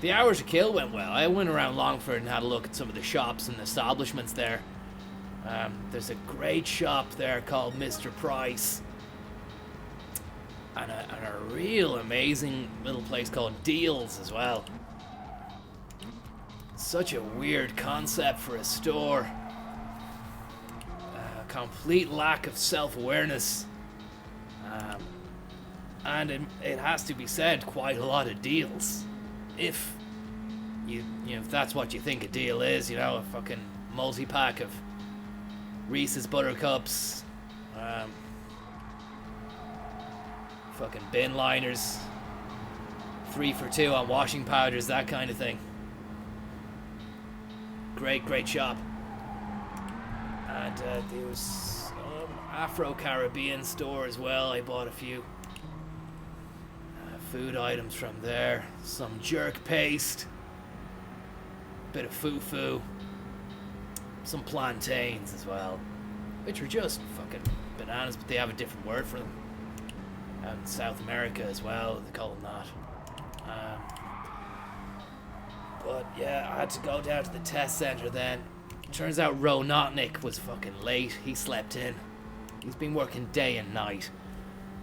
B: The hour to kill went well. I went around Longford and had a look at some of the shops and establishments there. There's a great shop there called Mr. Price. And a real amazing little place called Deals as well. Such a weird concept for a store. Complete lack of self-awareness. And it has to be said, quite a lot of deals. If if that's what you think a deal is, you know, a fucking multi-pack of Reese's Buttercups, fucking bin liners, 3 for 2 on washing powders, that kind of thing. Great shop. And there was some Afro-Caribbean store as well. I bought a few food items from there. Some jerk paste, bit of fufu, some plantains as well, which are just fucking bananas, but they have a different word for them. Out in South America as well, they call them that. But yeah, I had to go down to the test center then. Turns out Ronotnik was fucking late. He slept in. He's been working day and night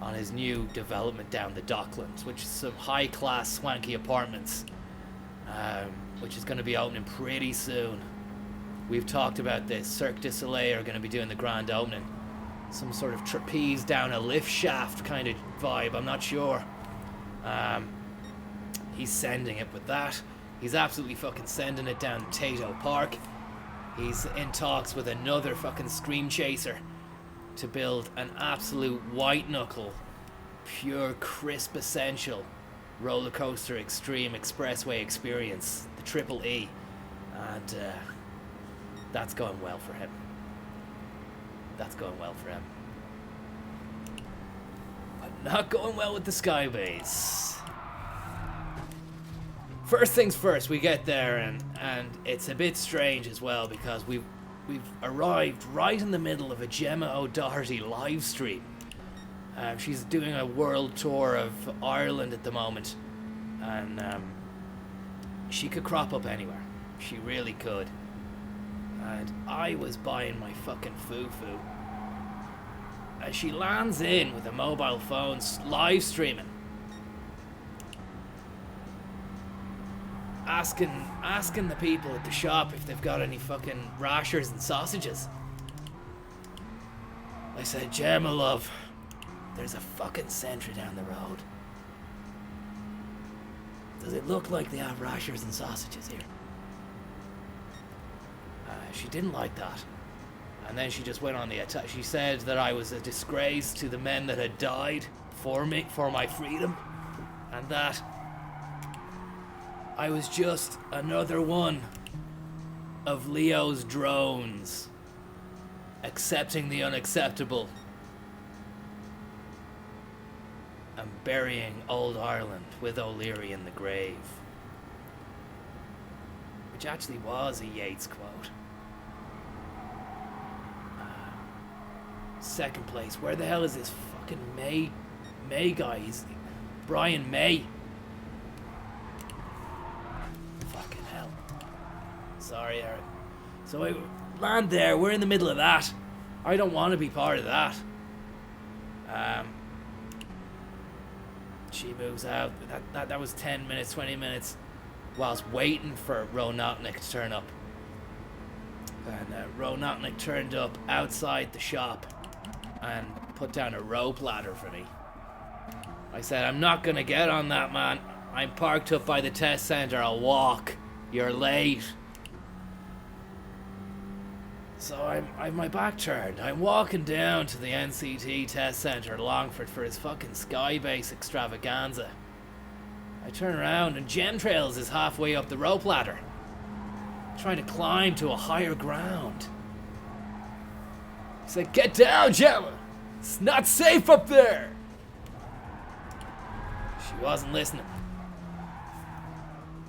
B: on his new development down the Docklands, which is some high-class, swanky apartments, which is going to be opening pretty soon. We've talked about this. Cirque du Soleil are going to be doing the grand opening. Some sort of trapeze down a lift shaft kind of vibe, I'm not sure. He's sending it with that. He's absolutely fucking sending it down Tato Park. He's in talks with another fucking Scream Chaser to build an absolute white knuckle, pure crisp essential roller coaster extreme expressway experience, the Triple E, and that's going well for him. That's going well for him. But not going well with the Skybase. First things first, we get there and it's a bit strange as well because we've arrived right in the middle of a Gemma O'Doherty live stream. She's doing a world tour of Ireland at the moment, and she could crop up anywhere. She really could. And I was buying my fucking foo-foo as she lands in with a mobile phone live streaming, asking the people at the shop if they've got any fucking rashers and sausages. I said, Gemma, love, there's a fucking Sentry down the road. Does it look like they have rashers and sausages here? She didn't like that. And then she just went on the attack. She said that I was a disgrace to the men that had died for me, for my freedom, and that I was just another one of Leo's drones, accepting the unacceptable and burying old Ireland with O'Leary in the grave. Which actually was a Yeats quote. Second place, where the hell is this fucking May guy? He's Brian May. Fucking hell. Sorry, Eric. So I land there, we're in the middle of that. I don't want to be part of that. She moves out. That was 10 minutes, 20 minutes whilst waiting for Ronotnik to turn up. And Ronotnik turned up outside the shop and put down a rope ladder for me. I said, I'm not gonna get on that, man. I'm parked up by the test center. I'll walk. You're late. So I've my back turned. I'm walking down to the NCT test center, Longford, for his fucking Skybase extravaganza. I turn around and Gemtrails is halfway up the rope ladder, trying to climb to a higher ground. He said, get down, Gemma! It's not safe up there! She wasn't listening.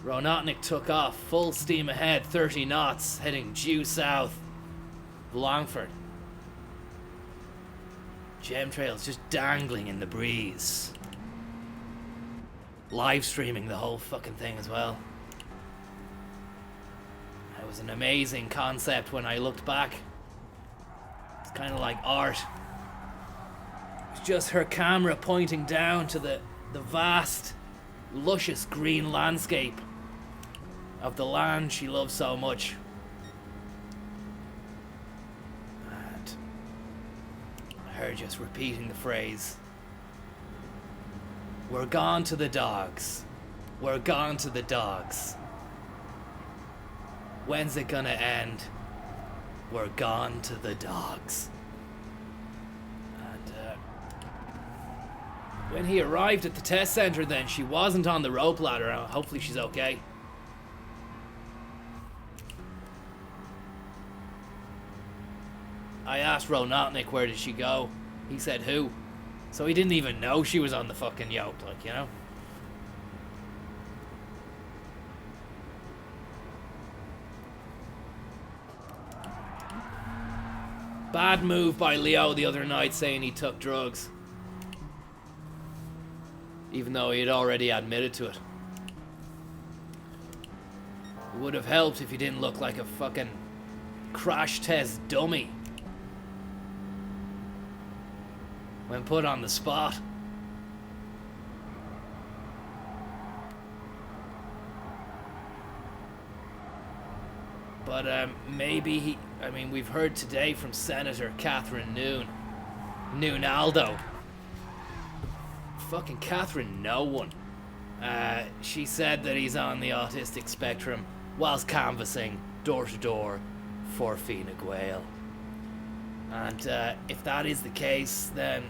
B: Ronotnik took off, full steam ahead, 30 knots, heading due south, Longford. Gemtrails just dangling in the breeze. Live streaming the whole fucking thing as well. It was an amazing concept when I looked back. It's kind of like art. It's just her camera pointing down to the vast, luscious green landscape of the land she loves so much. And her just repeating the phrase, we're gone to the dogs. We're gone to the dogs. When's it gonna end? We're gone to the dogs. And when he arrived at the test center then, she wasn't on the rope ladder. Hopefully she's okay. I asked Ronotnik where did she go. He said who. So he didn't even know she was on the fucking yoke, like, you know? Bad move by Leo the other night saying he took drugs. Even though he had already admitted to it. It would have helped if he didn't look like a fucking crash test dummy when put on the spot. But maybe he... I mean, we've heard today from Senator Catherine Noonaldo. Fucking Catherine no one. She said that he's on the autistic spectrum whilst canvassing door to door 4 feet in a Gael. And if that is the case, then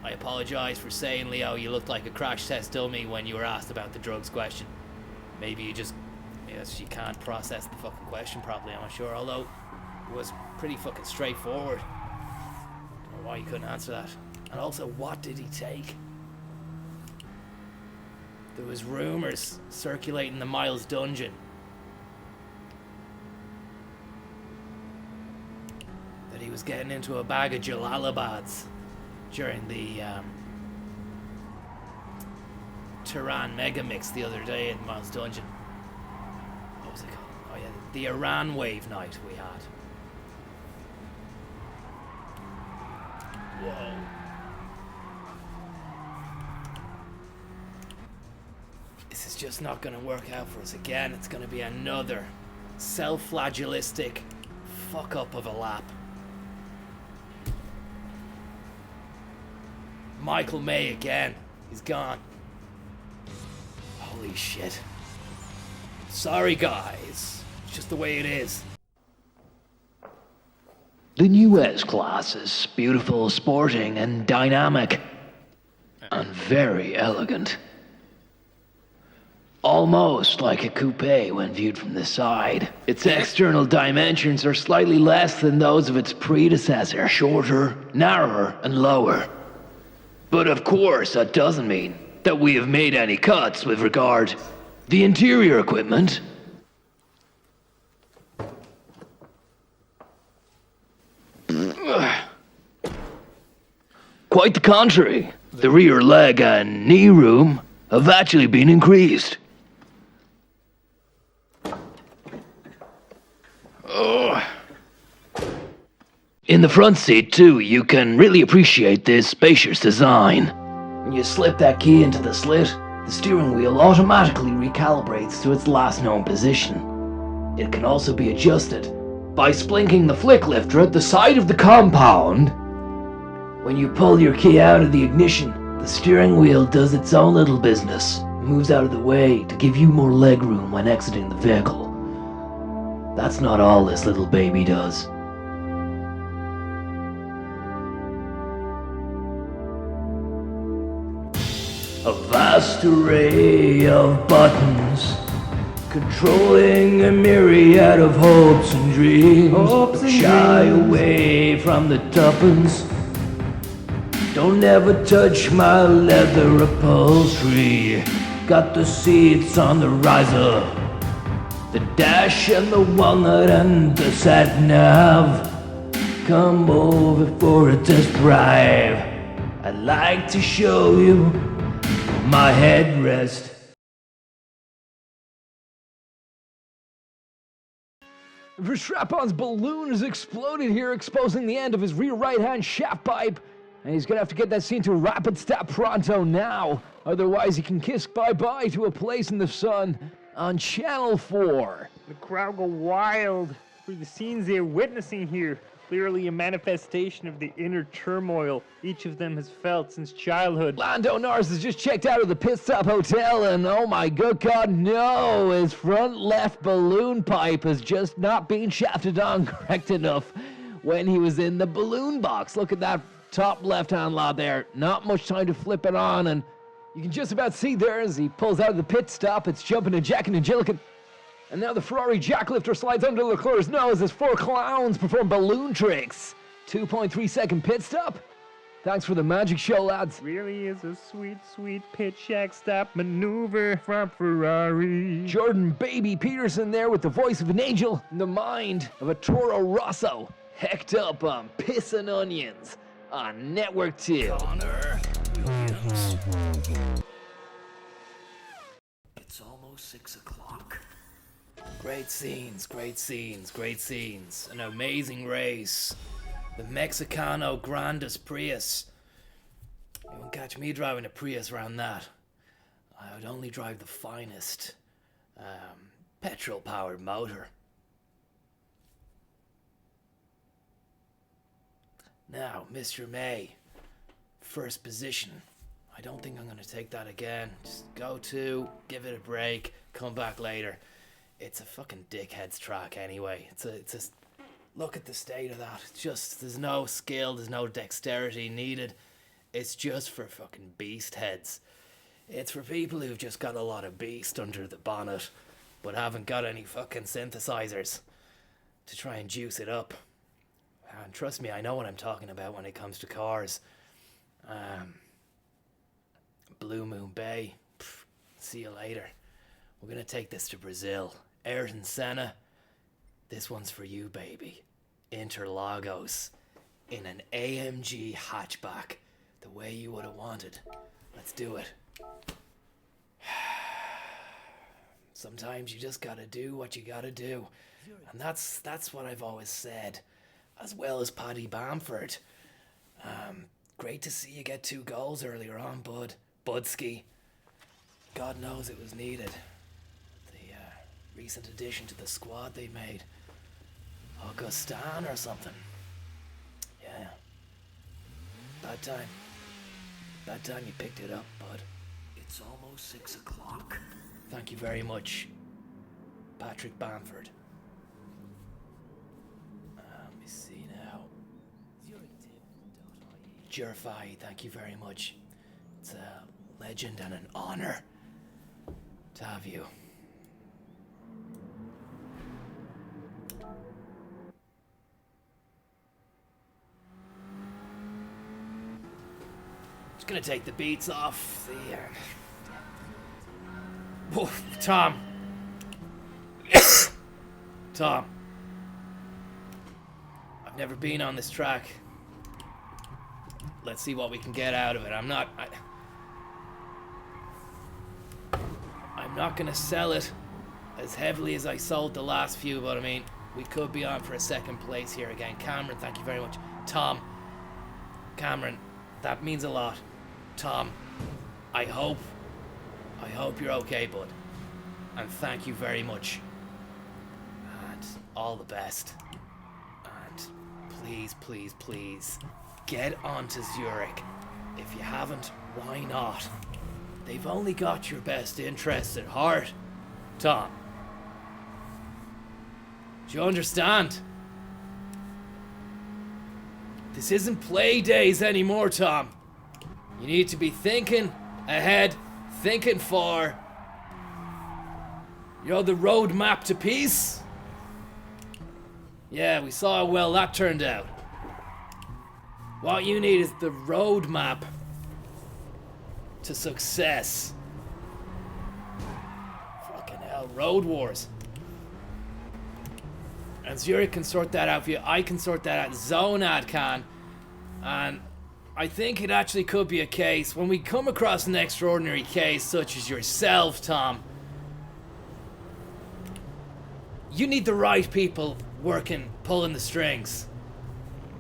B: I apologise for saying, Leo, you looked like a crash test dummy when you were asked about the drugs question. Maybe you can't process the fucking question properly, I'm not sure, although it was pretty fucking straightforward. Don't know why you couldn't answer that. And also, what did he take? There was rumours circulating the Miles dungeon that he was getting into a bag of Jalalabads during the Tehran Mega Mix the other day in Miles dungeon. What was it called? Oh yeah, the Iran Wave night we had. Whoa. This is just not going to work out for us again. It's going to be another self-flagellistic fuck up of a lap. Michael May again. He's gone. Holy shit. Sorry guys. It's just the way it is.
G: The new S-Class is beautiful, sporting, and dynamic. And very elegant. Almost like a coupe when viewed from the side. Its external dimensions are slightly less than those of its predecessor. Shorter, narrower, and lower. But of course, that doesn't mean that we have made any cuts with regard to the interior equipment. Quite the contrary. The rear leg and knee room have actually been increased. In the front seat, too, you can really appreciate this spacious design. When you slip that key into the slit, the steering wheel automatically recalibrates to its last known position. It can also be adjusted by splinking the flick lifter at the side of the compound. When you pull your key out of the ignition, the steering wheel does its own little business, moves out of the way to give you more legroom when exiting the vehicle. That's not all this little baby does. A vast array of buttons, controlling a myriad of hopes and dreams. Shy away from the tuppence. Don't ever touch my leather upholstery. Got the seats on the riser, the dash and the walnut and the sat nav. Come over for a test drive. I'd like to show you my headrest. Verstappen's balloon has exploded here, exposing the end of his rear right-hand shaft pipe. And he's gonna have to get that scene to rapid stop pronto now. Otherwise he can kiss bye-bye to a place in the sun on Channel 4.
I: The crowd go wild for the scenes they're witnessing here. Clearly a manifestation of the inner turmoil each of them has felt since childhood.
G: Lando Norris has just checked out of the pit stop hotel and oh my good god no, his front left balloon pipe has just not been shafted on correct enough when he was in the balloon box. Look at that top left-hand lot there. Not much time to flip it on, and you can just about see there as he pulls out of the pit stop, it's jumping and jacking and jillican. And now the Ferrari jacklifter slides under Leclerc's nose as 4 clowns perform balloon tricks. 2.3 second pit stop. Thanks for the magic show, lads.
I: Really is a sweet, sweet pit shack stop maneuver from Ferrari.
G: Jordan Baby Peterson there with the voice of an angel and the mind of a Toro Rosso. Hecked up on Piss and Onions on Network 2.
B: Conor Williams.
H: It's almost 6 o'clock.
B: Great scenes, great scenes, great scenes. An amazing race. The Mexicano Grandes Prius. You won't catch me driving a Prius around that. I would only drive the finest petrol-powered motor. Now, Mr. May, first position. I don't think I'm going to take that again. Just go to, give it a break, come back later. It's a fucking dickhead's track anyway. It's a Look at the state of that. It's just, there's no skill, there's no dexterity needed. It's just for fucking beast heads. It's for people who've just got a lot of beast under the bonnet, but haven't got any fucking synthesizers to try and juice it up. And trust me, I know what I'm talking about when it comes to cars. Blue Moon Bay. Pff, see you later. We're gonna take this to Brazil. Ayrton Senna. This one's for you, baby. Interlagos. In an AMG hatchback. The way you would have wanted. Let's do it. Sometimes you just gotta do what you gotta do. And that's what I've always said. As well as Paddy Bamford. Great to see you get 2 goals earlier on, Bud. Budski. God knows it was needed. The recent addition to the squad they made. Augustin or something. Yeah. Bad time. Bad time you picked it up, Bud.
H: It's almost 6 o'clock.
B: Thank you very much, Patrick Bamford. Let me see now. Jurfai, thank you very much. It's a legend and an honor to have you. Just gonna take the beats off the Whoa, Tom. Tom. I've never been on this track. Let's see what we can get out of it. I'm not gonna sell it as heavily as I sold the last few, but I mean, we could be on for a second place here again. Cameron, thank you very much. Tom. Cameron, that means a lot. Tom, I hope you're okay, bud. And thank you very much. And all the best. And please, please, please, get onto Zurich. If you haven't, why not? They've only got your best interests at heart, Tom. Do you understand? This isn't play days anymore, Tom. You need to be thinking ahead, thinking far. You're the roadmap to peace. Yeah, we saw how well that turned out. What you need is the roadmap to success. Fucking hell, Road Wars. And Zurich can sort that out for you. I can sort that out. Zonad can. And I think it actually could be a case when we come across an extraordinary case such as yourself, Tom. You need the right people working, pulling the strings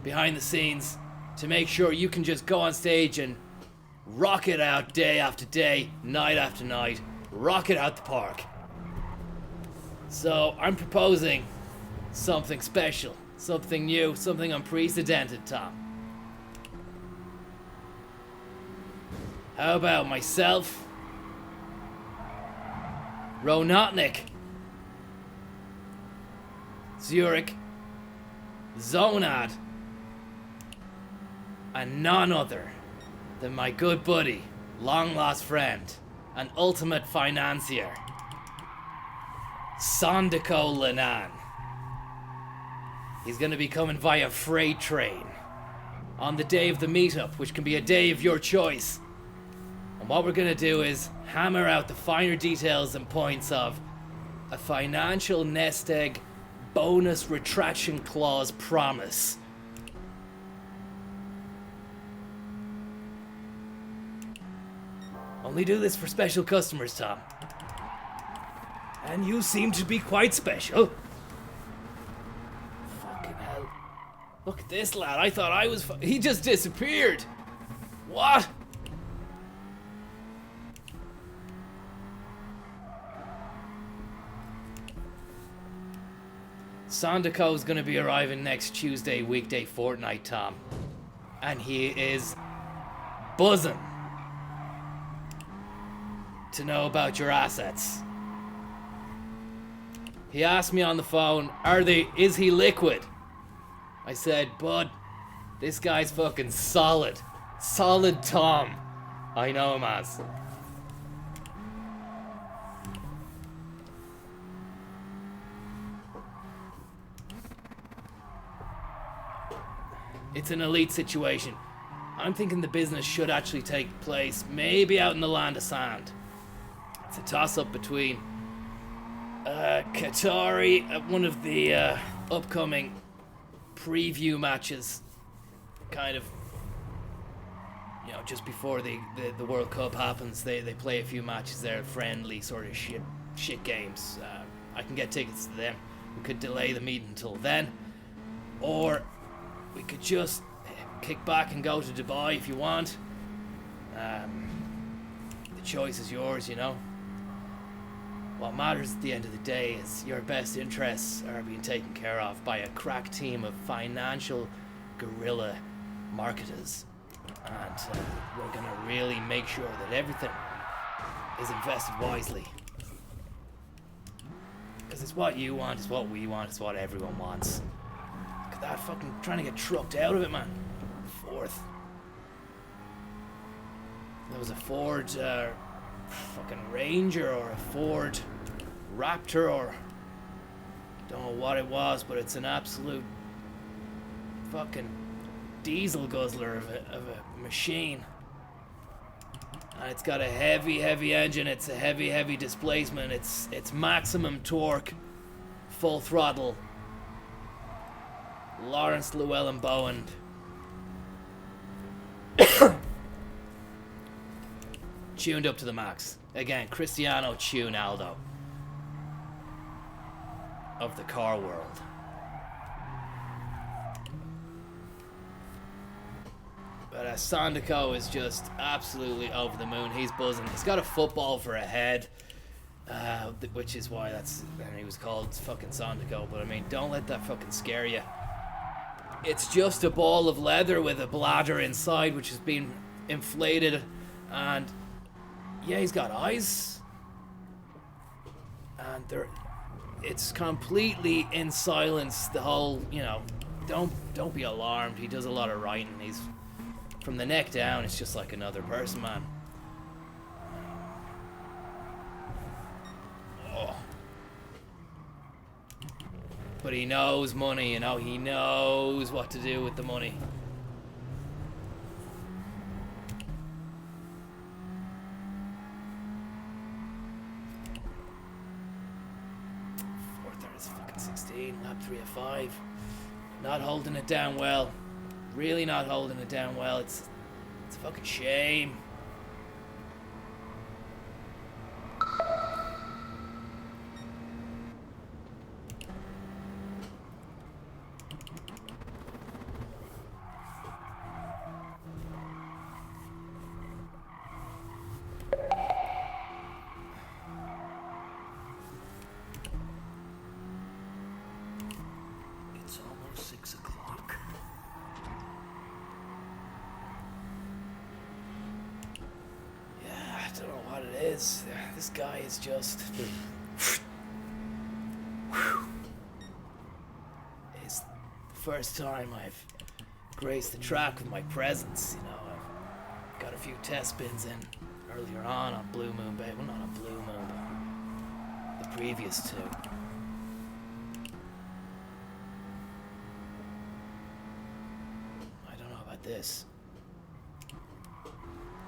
B: behind the scenes to make sure you can just go on stage and rock it out day after day, night after night, rock it out the park. So I'm proposing something special, something new, something unprecedented, Tom. How about myself, Ronotnik, Zurich, Zonad, and none other than my good buddy, long lost friend, and ultimate financier, Sandiko Lenan. He's gonna be coming via freight train on the day of the meetup, which can be a day of your choice. And what we're gonna do is hammer out the finer details and points of a financial nest egg bonus retraction clause promise. Only do this for special customers, Tom. And you seem to be quite special. Fucking hell. Look at this lad. I thought I was he just disappeared. What? Sandiko's gonna be arriving next Tuesday, weekday fortnight, Tom. And he is buzzing to know about your assets. He asked me on the phone, is he liquid? I said, bud, this guy's fucking solid. Solid Tom. I know him as. It's an elite situation. I'm thinking the business should actually take place maybe out in the land of sand. It's a toss-up between Qatari at one of the upcoming preview matches, kind of, you know, just before the World Cup happens. They play a few matches there, friendly sort of shit games. I can get tickets to them. We could delay the meeting until then, or we could just kick back and go to Dubai if you want. The choice is yours, you know. What matters at the end of the day is your best interests are being taken care of by a crack team of financial guerrilla marketers. And we're gonna really make sure that everything is invested wisely. Because it's what you want, it's what we want, it's what everyone wants. Look at that, fucking trying to get trucked out of it, man. Fourth. There was a Ford fucking Ranger or a Ford Raptor, or don't know what it was, but it's an absolute fucking diesel guzzler of a machine. And it's got a heavy engine. It's a heavy displacement. It's maximum torque, full throttle. Lawrence Llewellyn Bowen. Tuned up to the max. Again, Cristiano Tunaldo of the car world. But Sandico is just absolutely over the moon. He's buzzing. He's got a football for a head, which is why and he was called fucking Sandico. But I mean, don't let that fucking scare you. It's just a ball of leather with a bladder inside, which has been inflated, and yeah, he's got eyes, and it's completely in silence. The whole, you know, don't be alarmed. He does a lot of writing. He's from the neck down. It's just like another person, man. Oh. But he knows money, you know. He knows what to do with the money. Fucking 16, lap 3 of 5. Not holding it down well. Really not holding it down well. It's a fucking shame.
H: It's almost 6 o'clock.
B: I don't know what it is. This guy is just... It's the first time I've graced the track with my presence, you know. I've got a few test spins in earlier on Blue Moon Bay. Well, not on Blue Moon, but the previous two. I don't know about this.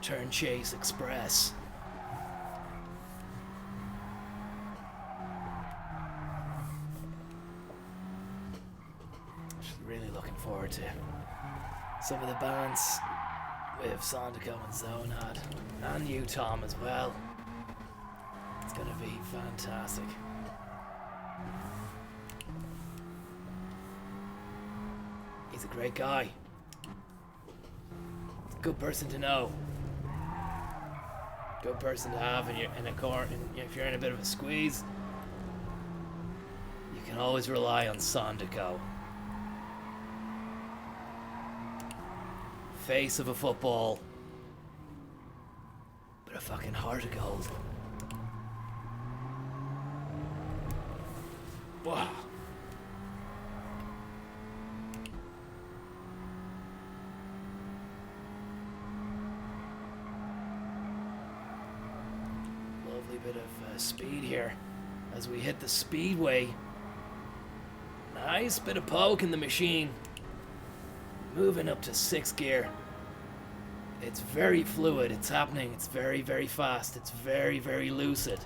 B: Turn Chase Express. Really looking forward to some of the bands with Sandico and Zonad, and you, Tom, as well. It's gonna be fantastic. He's a great guy. Good person to know. Good person to have in a car. If you're in a bit of a squeeze, you can always rely on Sandico. Face of a football, but a fucking heart of gold. Wow. speed here as we hit the speedway. Nice bit of poke in the machine. Moving up to 6th gear. It's very fluid. It's happening. It's very, very fast. It's very, very lucid.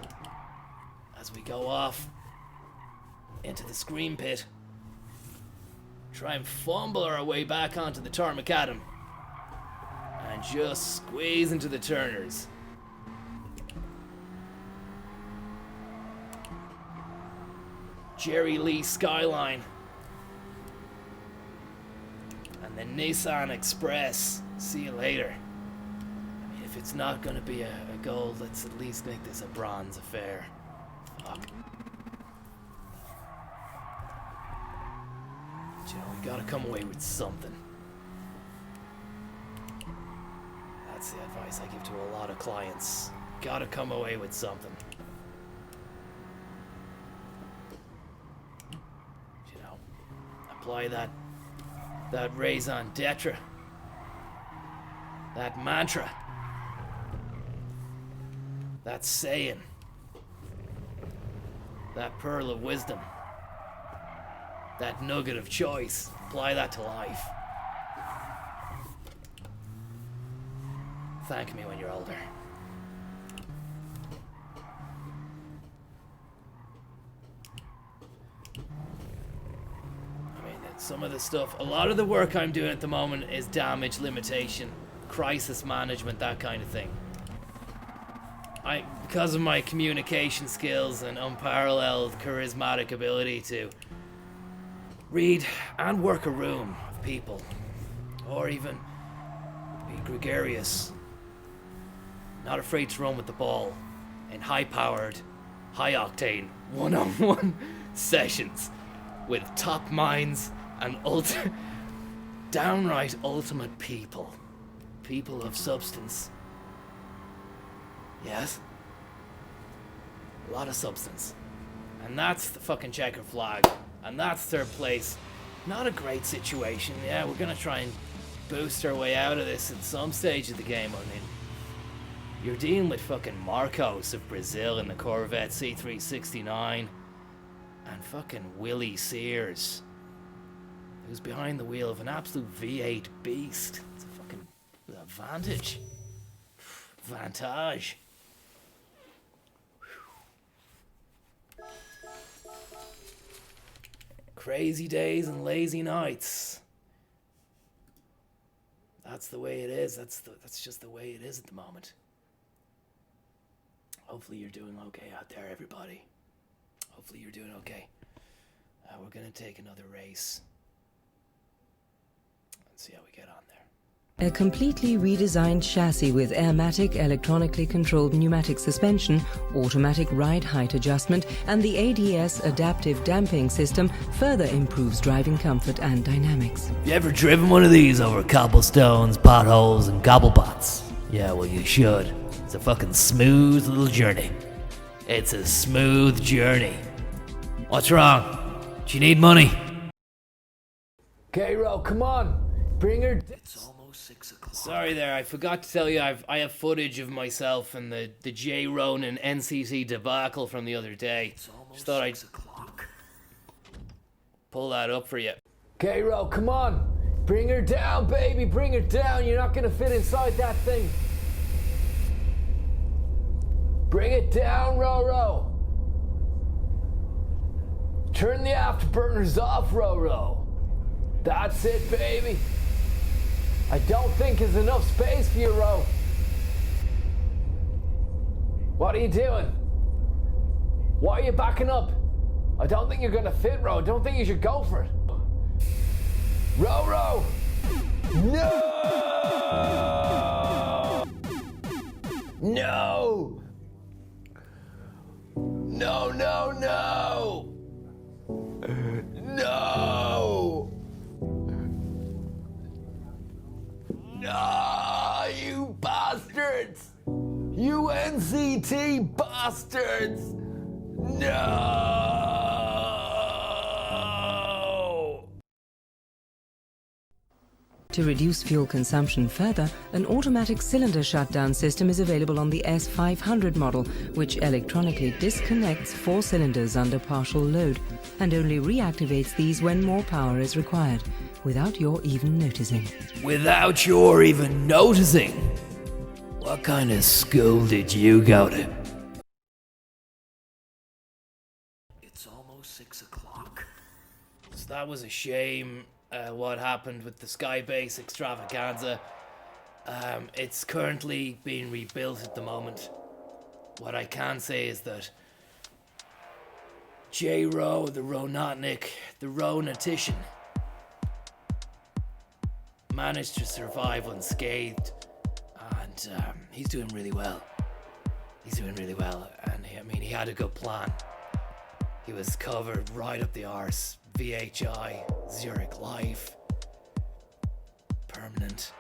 B: As we go off into the screen pit. Try and fumble our way back onto the tarmac macadam. And just squeeze into the turners. Jerry Lee Skyline. And the Nissan Express. See you later. I mean, if it's not gonna be a gold, let's at least make this a bronze affair. Fuck. But, you know, we gotta come away with something. That's the advice I give to a lot of clients. Gotta come away with something. You know, apply that raison d'etre. That mantra. That saying. That pearl of wisdom. That nugget of choice. Apply that to life. Thank me when you're older. I mean, some of the stuff, a lot of the work I'm doing at the moment is damage limitation, crisis management, that kind of thing. Because of my communication skills and unparalleled charismatic ability to read and work a room of people, or even be gregarious, not afraid to run with the ball in high-powered, high-octane, one-on-one sessions with top minds and downright ultimate people. People of substance. Yes? A lot of substance. And that's the fucking checker flag. And that's 3rd place. Not a great situation. Yeah, we're gonna try and boost our way out of this at some stage of the game. I mean, you're dealing with fucking Marcos of Brazil in the Corvette C369. And fucking Willie Sears, who's behind the wheel of an absolute V8 beast. It's a fucking Vantage. Vantage. Crazy days and lazy nights. That's the way it is. That's just the way it is at the moment. Hopefully you're doing okay out there, everybody. Hopefully you're doing okay. We're gonna take another race and see how we get on there.
J: A completely redesigned chassis with Airmatic electronically controlled pneumatic suspension, automatic ride height adjustment, and the ADS adaptive damping system further improves driving comfort and dynamics.
G: You ever driven one of these over cobblestones, potholes, and gobblebots? Yeah, well, you should. It's a fucking smooth little journey. It's a smooth journey. What's wrong? Do you need money? K-Ro, come on. Bring her...
H: It's almost 6 o'clock.
B: Sorry there, I forgot to tell you I have footage of myself and the J. Ronan NCC debacle from the other day.
H: It's almost
B: Just thought
H: 6
B: I'd
H: o'clock.
B: pull that up for you.
G: K-Ro, come on. Bring her down, baby. Bring her down. You're not gonna fit inside that thing. Bring it down, Roro. Turn the afterburners off, Roro. That's it, baby. I don't think there's enough space for you, Ro. What are you doing? Why are you backing up? I don't think you're gonna fit, Ro. I don't think you should go for it. Ro! No! No! No, no, no! No! No, you bastards! You NCT bastards! No!
J: To reduce fuel consumption further, an automatic cylinder shutdown system is available on the S500 model, which electronically disconnects 4 cylinders under partial load and only reactivates these when more power is required, without your even noticing.
G: Without your even noticing? What kind of school did you go to?
H: It's almost 6 o'clock.
B: So that was a shame, what happened with the Skybase extravaganza. It's currently being rebuilt at the moment. What I can say is that J-Ro, the Ronotnik, the Ronatician, managed to survive unscathed, and he's doing really well. And he had a good plan. He was covered right up the arse. VHI, Zurich Life, permanent.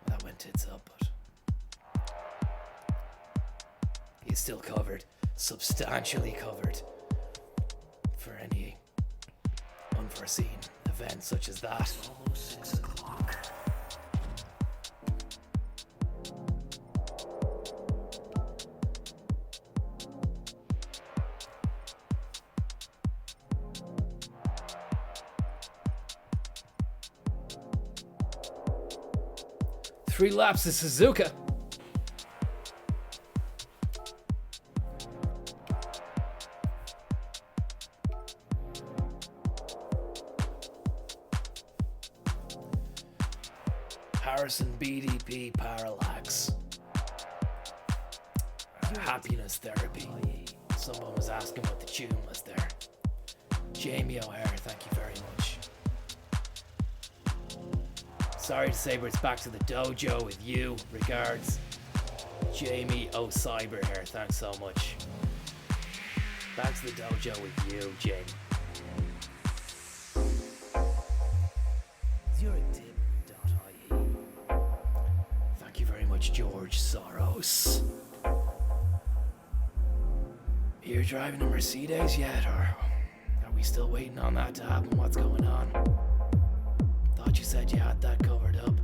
B: That went tits up, but he's still covered, substantially covered, for any unforeseen event such as that.
H: It's almost 6 o'clock.
B: Three laps to Suzuka. Harrison BDP Parallax. Happiness therapy. Someone was asking what the tune was there. Jamie O'Hare, thank you very much. Sorry to say, but it's back to the dojo with you. Regards, Jamie O'Cyber here. Thanks so much. Back to the dojo with you, Jamie. ZurichTip.ie. Thank you very much, George Soros. You're driving a Mercedes yet, or are we still waiting on that to happen? What's going on? Thought you said you had that covered up.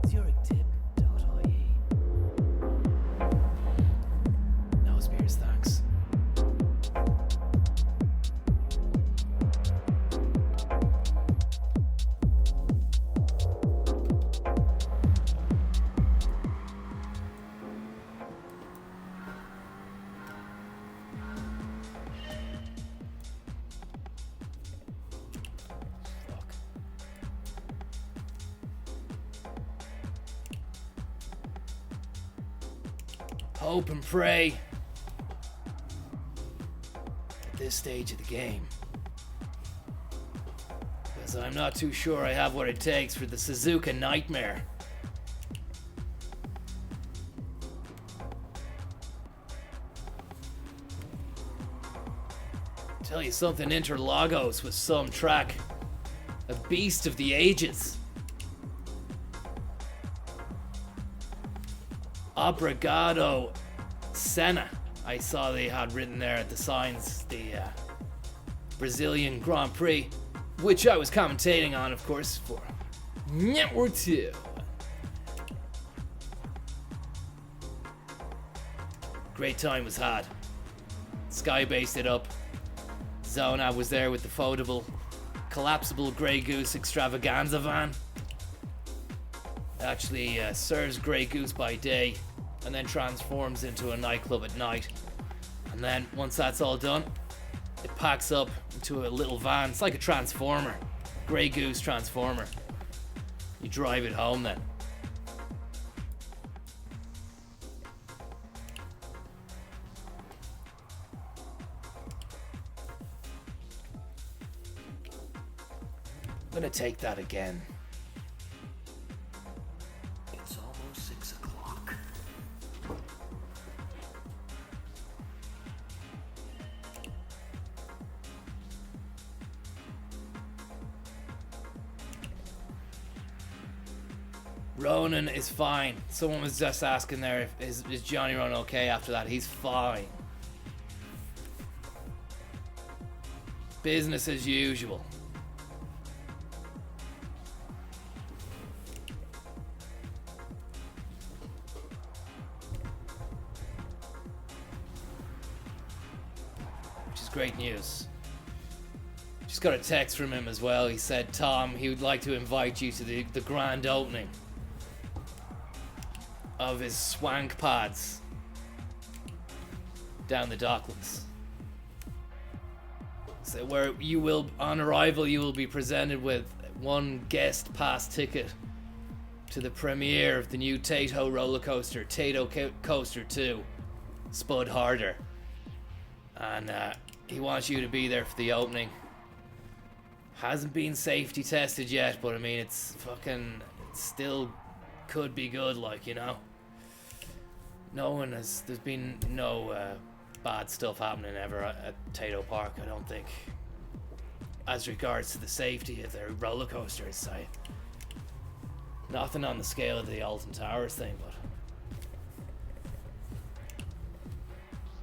B: ZurichTip.ie. No spears, thanks. Hope and pray at this stage of the game, because I'm not too sure I have what it takes for the Suzuka nightmare. Tell you something, Interlagos was some track, a beast of the ages. Obrigado Senna, I saw they had written there at the signs, the Brazilian Grand Prix, which I was commentating on, of course, for Network 2. Great time was had. Sky based it up. Zona was there with the foldable, collapsible Grey Goose extravaganza van. Actually serves Grey Goose by day and then transforms into a nightclub at night. And then once that's all done, it packs up into a little van. It's like a transformer, Grey Goose transformer. You drive it home then. I'm gonna take that again.
H: It's almost 6 o'clock.
B: Ronan is fine. Someone was just asking there, is Johnny Ronan okay after that? He's fine. business as usual. Which is great news. Just got a text from him as well. He said, Tom, he would like to invite you to the grand opening of his swank pads down the Docklands. So where you will, on arrival, you will be presented with one guest pass ticket to the premiere of the new Tato roller coaster, Tato Coaster 2, Spud Harder. And he wants you to be there for the opening. Hasn't been safety tested yet, but I mean, it's fucking, it still could be good, like, you know. There's been no bad stuff happening ever at Tato Park, I don't think. As regards to the safety of their roller coasters, so nothing on the scale of the Alton Towers thing, but.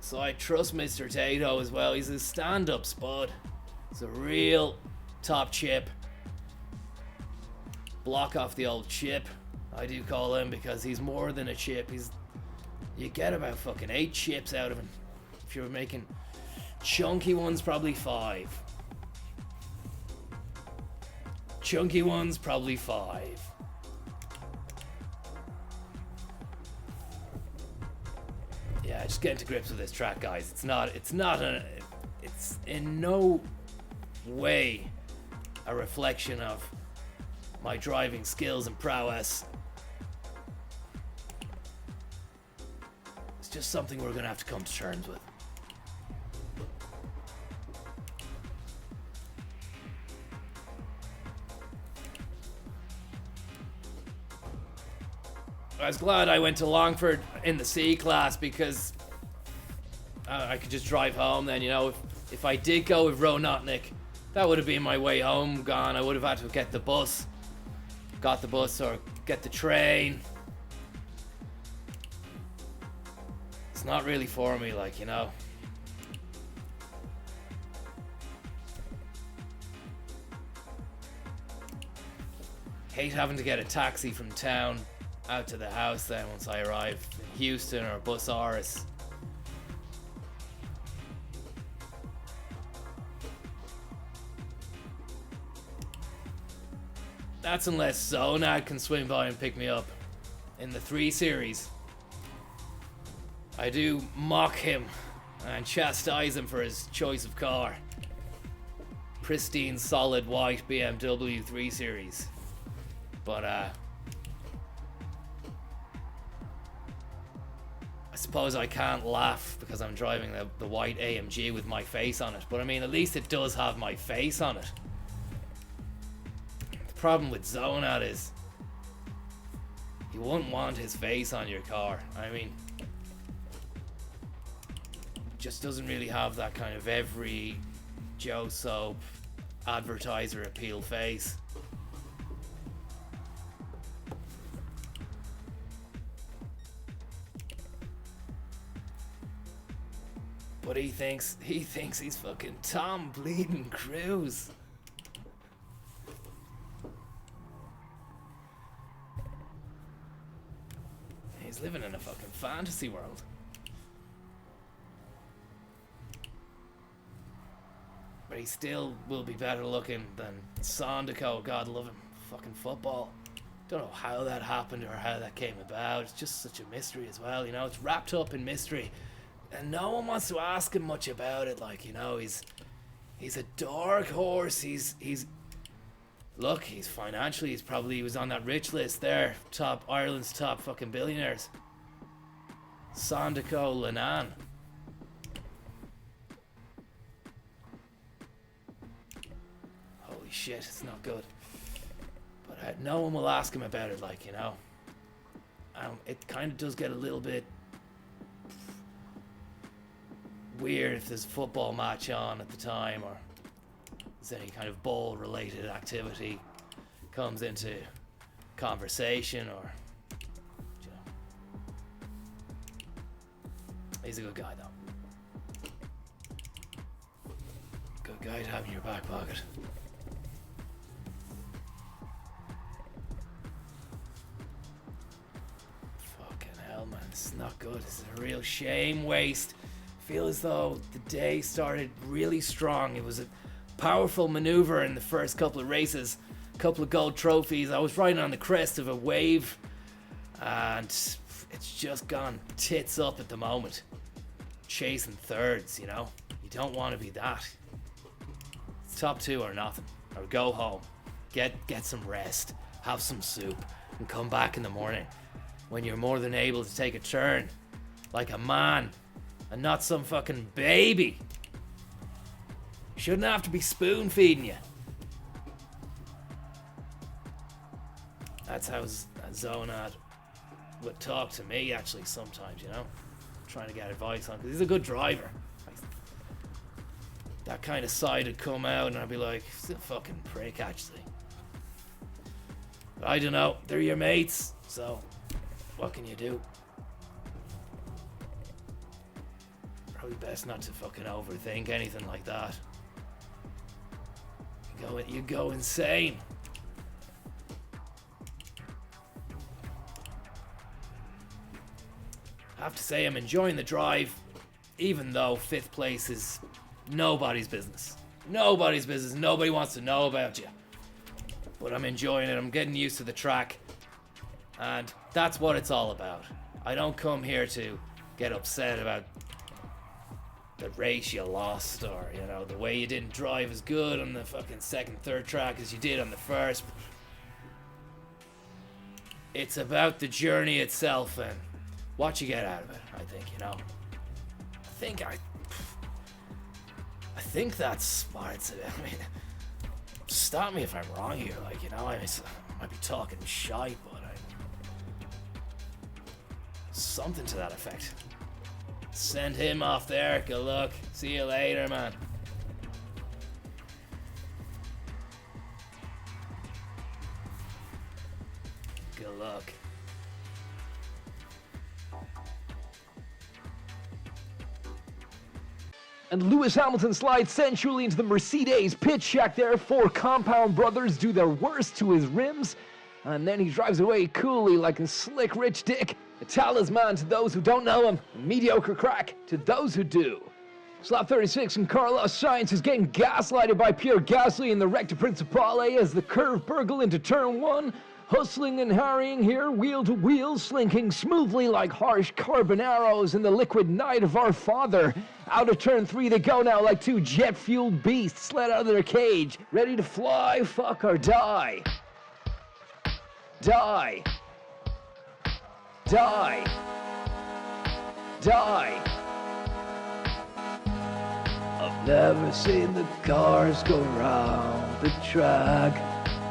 B: So I trust Mr. Tato as well. He's a stand-up spud. He's a real top chip. Block off the old chip, I do call him, because he's more than a chip. You get about fucking 8 chips out of him. If you're making chunky ones, probably 5. Chunky ones, probably 5. Yeah, just getting to grips with this track, guys. It's in no way a reflection of my driving skills and prowess. It's just something we're gonna have to come to terms with. I was glad I went to Longford in the C class because I could just drive home then, you know. If I did go with Ronotnik, that would have been my way home gone. I would have had to get the bus. Got the bus or get the train. It's not really for me, like, you know. Hate having to get a taxi from town out to the house then once I arrive in Houston or Bus Oris. That's unless Zonad can swing by and pick me up in the 3 Series. I do mock him and chastise him for his choice of car. Pristine, solid white BMW 3 Series. But I suppose I can't laugh because I'm driving the white AMG with my face on it. But I mean, at least it does have my face on it. The problem with Zonad is you wouldn't want his face on your car. I mean, just doesn't really have that kind of every Joe Soap advertiser appeal face. But he thinks he's fucking Tom Bleeding Cruise. He's living in a fucking fantasy world. But he still will be better looking than Sondico, God love him. Fucking football. Don't know how that happened or how that came about. It's just such a mystery as well, you know. It's wrapped up in mystery. And no one wants to ask him much about it, like, you know, he's a dark horse. He's financially, he was on that rich list there, Ireland's top fucking billionaires. Sondico Lenan. Holy shit, it's not good. But no one will ask him about it, like, you know. It kind of does get a little bit weird if there's a football match on at the time or there's any kind of ball related activity comes into conversation, or, you know. He's a good guy though. Good good guy to have in your back pocket. Fucking hell, man, this is not good. This is a real shame waste. Feel as though the day started really strong. It was a powerful maneuver in the first couple of races, a couple of gold trophies. I was riding on the crest of a wave, and it's just gone tits up at the moment. Chasing thirds, you know. You don't want to be that. It's top two or nothing, or go home, get some rest, have some soup, and come back in the morning when you're more than able to take a turn like a man. And not some fucking baby. Shouldn't have to be spoon feeding you. That's how Zonad would talk to me actually sometimes, you know. Trying to get advice on, because he's a good driver. That kind of side would come out and I'd be like, he's a fucking prick actually. But I don't know, they're your mates, so what can you do? Probably best not to fucking overthink anything like that. You go insane. I have to say I'm enjoying the drive, even though 5th place is nobody's business. Nobody's business. Nobody wants to know about you. But I'm enjoying it. I'm getting used to the track. And that's what it's all about. I don't come here to get upset about the race you lost, or, you know, the way you didn't drive as good on the fucking second, third track as you did on the first. It's about the journey itself and what you get out of it, I think, you know. I think that's what it's about. I mean, stop me if I'm wrong here, like, you know, I might be talking shite, but something to that effect. Send him off there. Good luck. See you later, man. Good luck.
K: And Lewis Hamilton slides sensually into the Mercedes pit shack there. 4 compound brothers do their worst to his rims. And then he drives away coolly like a slick rich dick. A talisman to those who don't know him. A mediocre crack to those who do. Slap 36 and Carlos Sainz is getting gaslighted by Pierre Gasly in the Recta Principale as the curve burgle into turn 1. Hustling and harrying here, wheel to wheel, slinking smoothly like harsh carbon arrows in the liquid night of our father. Out of turn 3 they go now like 2 jet-fueled beasts let out of their cage, ready to fly, fuck or die. Die. Die. Die. I've never seen the cars go round the track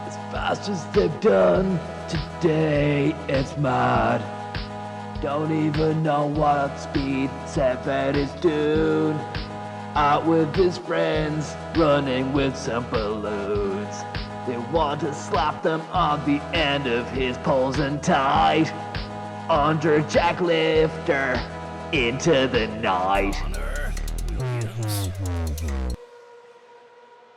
K: as fast as they've done today. It's mad. Don't even know what speed 7 is doing. Out with his friends, running with some balloons. They want to slap them on the end of his poles and tight. Under jack lifter into the night.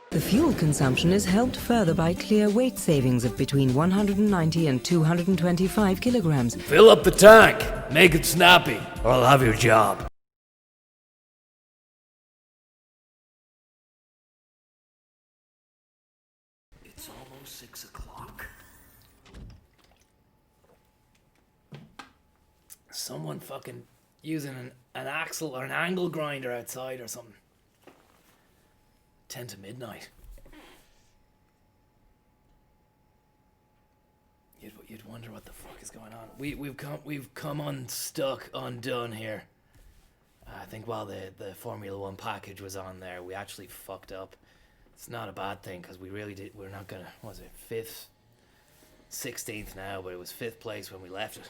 J: The fuel consumption is helped further by clear weight savings of between 190 and 225 kilograms.
G: Fill up the tank. Make it snappy, or I'll have your job.
H: It's almost 6 o'clock.
B: Someone fucking using an axle or an angle grinder outside or something. 10 to midnight. You'd wonder what the fuck is going on. We've come undone here. I think while the Formula One package was on there, we actually fucked up. It's not a bad thing because we really did. We're not gonna. What was it 5th, 16th now? But it was 5th place when we left it.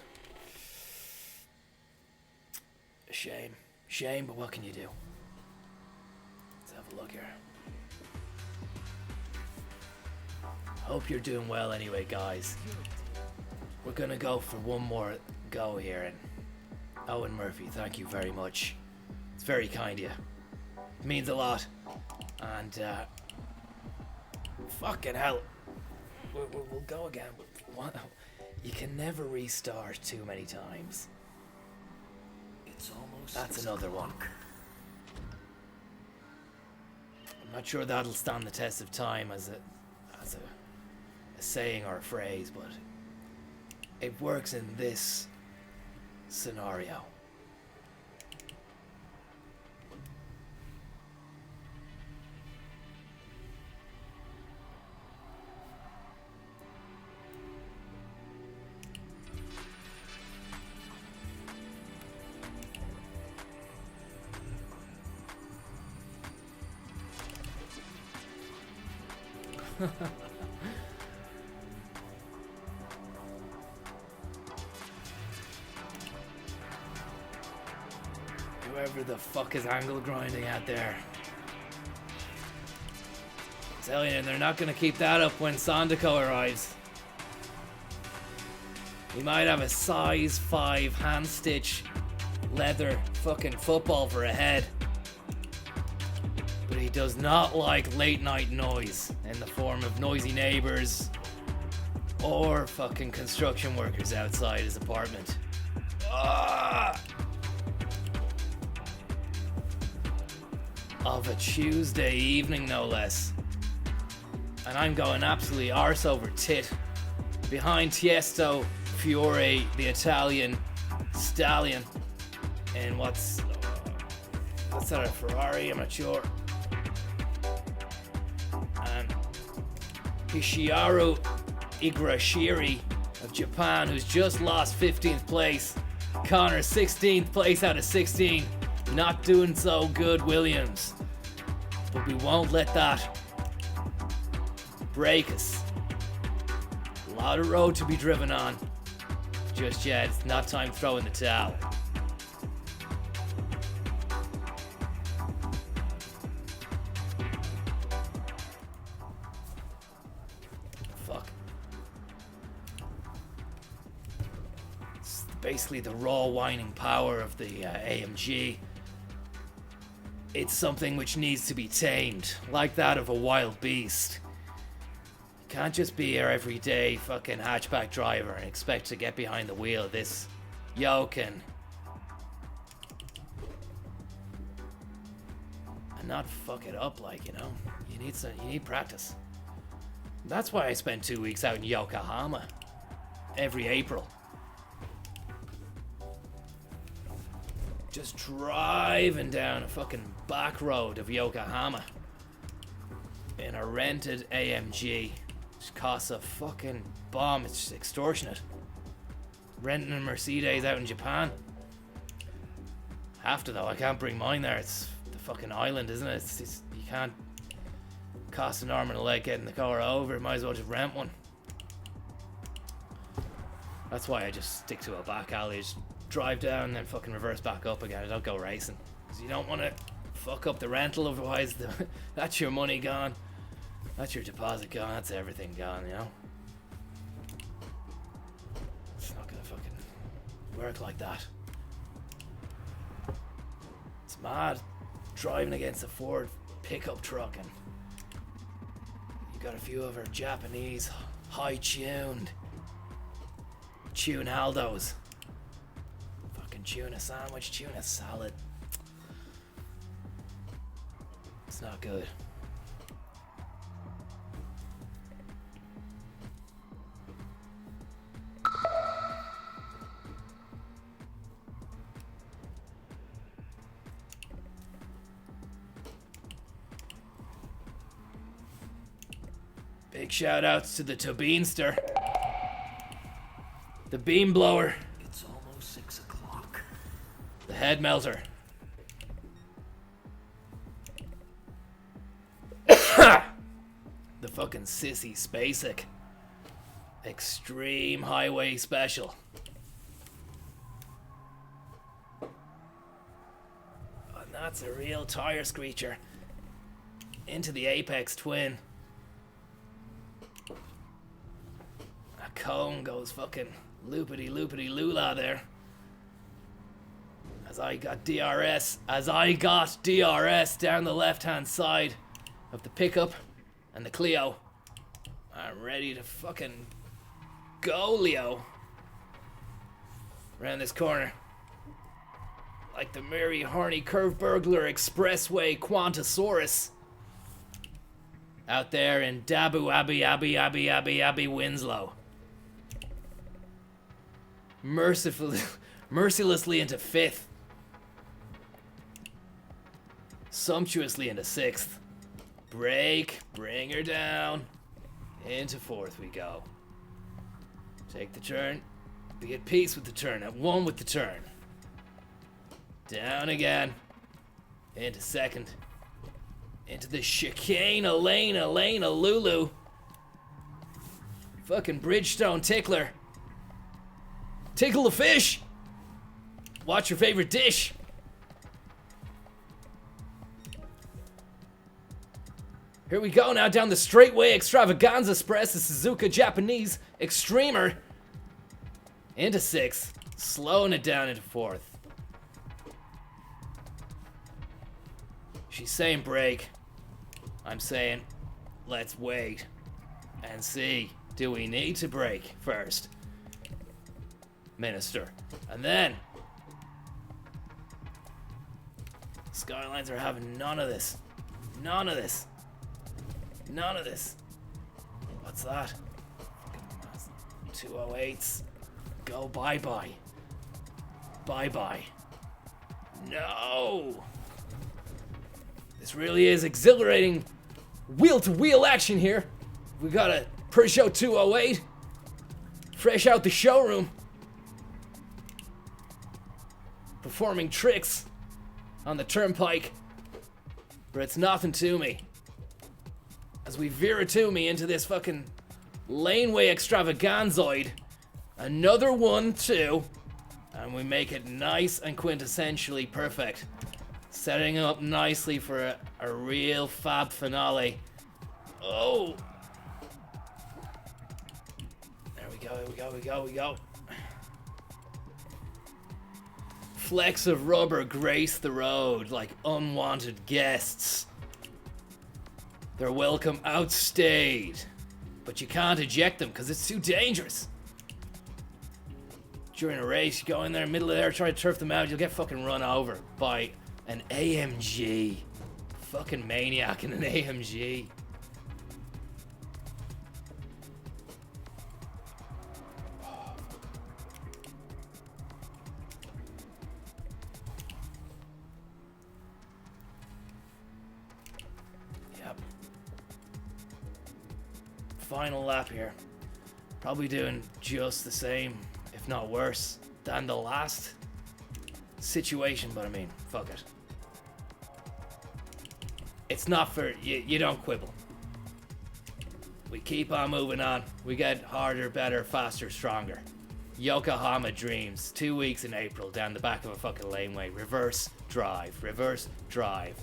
B: A shame, but what can you do? Let's have a look here. Hope you're doing well anyway, guys. We're gonna go for one more go here, and Owen Murphy, thank you very much. It's very kind of you. It means a lot. And, fucking hell. We'll go again. What? You can never restart too many times.
H: It's almost
B: That's
H: 6
B: another one.
H: o'clock.
B: I'm not sure that'll stand the test of time as a saying or a phrase, but it works in this scenario. Whoever the fuck is angle grinding out there. I'm telling you, they're not gonna keep that up when Sondako arrives. He might have a size 5 hand stitch leather fucking football for a head. But he does not like late night noise in the form of noisy neighbors or fucking construction workers outside his apartment. Of a Tuesday evening, no less. And I'm going absolutely arse over tit behind Tiesto Fiore, the Italian stallion. And what's that, a Ferrari? I'm not sure. Hishiaru Igrashiri of Japan, who's just lost 15th place. Conor 16th place out of 16. Not doing so good, Williams. But we won't let that break us. A lot of road to be driven on. Just yet, it's not time throwing the towel. Basically the raw whining power of the AMG. It's something which needs to be tamed, like that of a wild beast. You can't just be your everyday fucking hatchback driver and expect to get behind the wheel of this yoke and not fuck it up, like, you know. You need practice. That's why I spend 2 weeks out in Yokohama every April. Just driving down a fucking back road of Yokohama in a rented AMG, which costs a fucking bomb. It's just extortionate. Renting a Mercedes out in Japan. Have to though. I can't bring mine there. It's the fucking island, isn't it? It's you can't cost an arm and a leg getting the car over. Might as well just rent one. That's why I just stick to a back alley. Just drive down and then fucking reverse back up again. I don't go racing. Because you don't want to fuck up the rental, otherwise that's your money gone. That's your deposit gone. That's everything gone, you know? It's not gonna fucking work like that. It's mad. Driving against a Ford pickup truck and you got a few of our Japanese high-tuned tune Aldos. Tuna sandwich, tuna salad. It's not good. Big shout outs to the Tobinster. The beam blower.
H: It's almost 6 o'clock.
B: The head melter. The fucking sissy Spacek. Extreme Highway Special. And that's a real tire screecher. Into the Apex Twin. A cone goes fucking loopity-loopity-loola there. As I got DRS down the left-hand side of the pickup and the Clio. I'm ready to fucking go, Leo. Around this corner. Like the merry, horny curve burglar expressway Quantosaurus. Out there in Dabu Abbey Winslow. Mercilessly into 5th. Sumptuously into 6th. Brake, bring her down. Into 4th we go. Take the turn. Be at peace with the turn. At one with the turn. Down again. Into 2nd. Into the chicane, Elena, Lulu. Fucking Bridgestone tickler. Tickle the fish. Watch your favorite dish. Here we go now down the straightway extravaganza express, the Suzuka Japanese Extremer. Into 6th. Slowing it down into 4th. She's saying brake. I'm saying, let's wait and see. Do we need to brake first? Minister. And then, Skylines are having none of this. None of this. None of this. What's that? 208s. Go bye-bye. Bye-bye. No! This really is exhilarating wheel-to-wheel action here. We got a Peugeot 208. Fresh out the showroom. Performing tricks on the turnpike. But it's nothing to me. As we veer it to me into this fucking laneway extravaganzoid. Another 1-2. And we make it nice and quintessentially perfect. Setting up nicely for a real fab finale. Oh! There we go. Flecks of rubber grace the road like unwanted guests. They're welcome outstayed. But you can't eject them because it's too dangerous. During a race, you go in there, middle of there, try to turf them out, you'll get fucking run over by an AMG. Fucking maniac in an AMG. Yep. Final lap here. Probably doing just the same, if not worse, than the last situation, but I mean, fuck it. It's not for you don't quibble. We keep on moving on. We get harder, better, faster, stronger. Yokohama Dreams, 2 weeks in April, down the back of a fucking laneway. Reverse drive.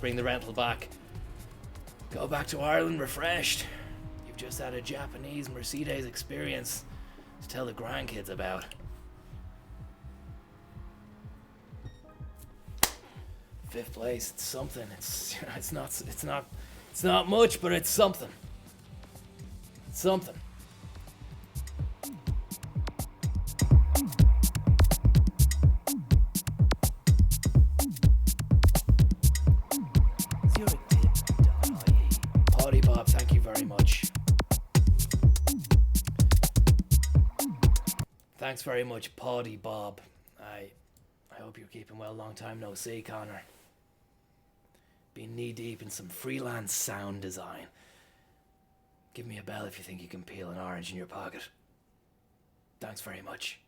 B: Bring the rental back. Go back to Ireland refreshed. You've just had a Japanese Mercedes experience to tell the grandkids about. Fifth place, it's something. It's not much, but it's something. It's something. Potty Bob, thank you very much. Thanks very much, Potty Bob. I hope you're keeping well. Long time no see, Conor. Been knee deep in some freelance sound design. Give me a bell if you think you can peel an orange in your pocket. Thanks very much.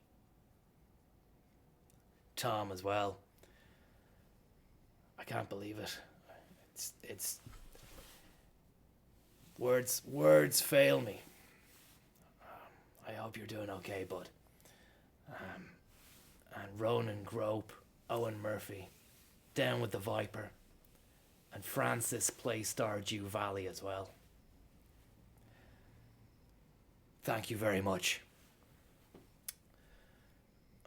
B: Tom as well. I can't believe it. It's words fail me. I hope you're doing okay, bud. And Ronan Grope, Owen Murphy, down with the Viper, and Francis Play Stardew Valley as well. Thank you very much.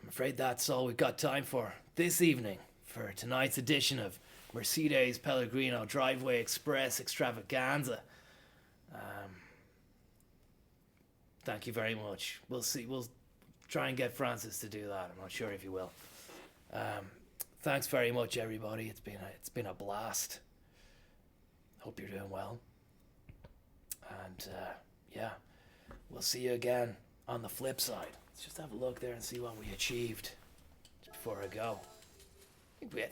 B: I'm afraid that's all we've got time for this evening for tonight's edition of Mercedes Pellegrino Driveway Express Extravaganza. Thank you very much. We'll see. We'll try and get Francis to do that. I'm not sure if he will. Thanks very much, everybody. It's been a blast. Hope you're doing well. And yeah, we'll see you again on the flip side. Let's just have a look there and see what we achieved before I go. I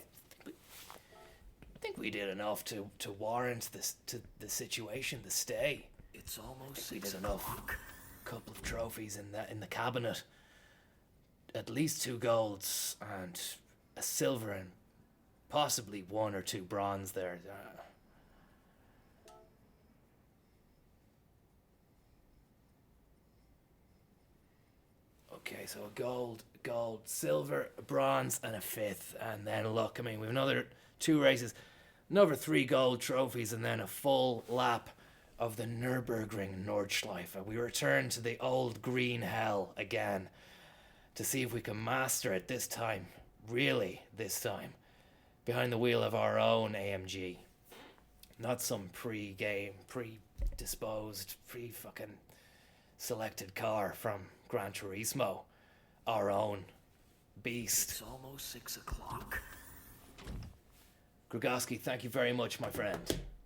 B: think we did enough to warrant this to the situation, the stay.
H: It's almost
B: We
H: 6
B: did enough.
H: o'clock.
B: Couple of trophies in the cabinet. At least 2 golds and a silver and possibly 1 or 2 bronze there. Okay, so a gold, silver, a bronze, and a 5th. And then look, I mean, we have another 2 races, another 3 gold trophies, and then a full lap of the Nürburgring Nordschleife. We return to the old green hell again to see if we can master it this time. Really, this time. Behind the wheel of our own AMG. Not some pre-game, predisposed, pre-fucking selected car from Gran Turismo. Our own beast.
H: It's almost 6 o'clock.
B: Grogoski, thank you very much, my friend.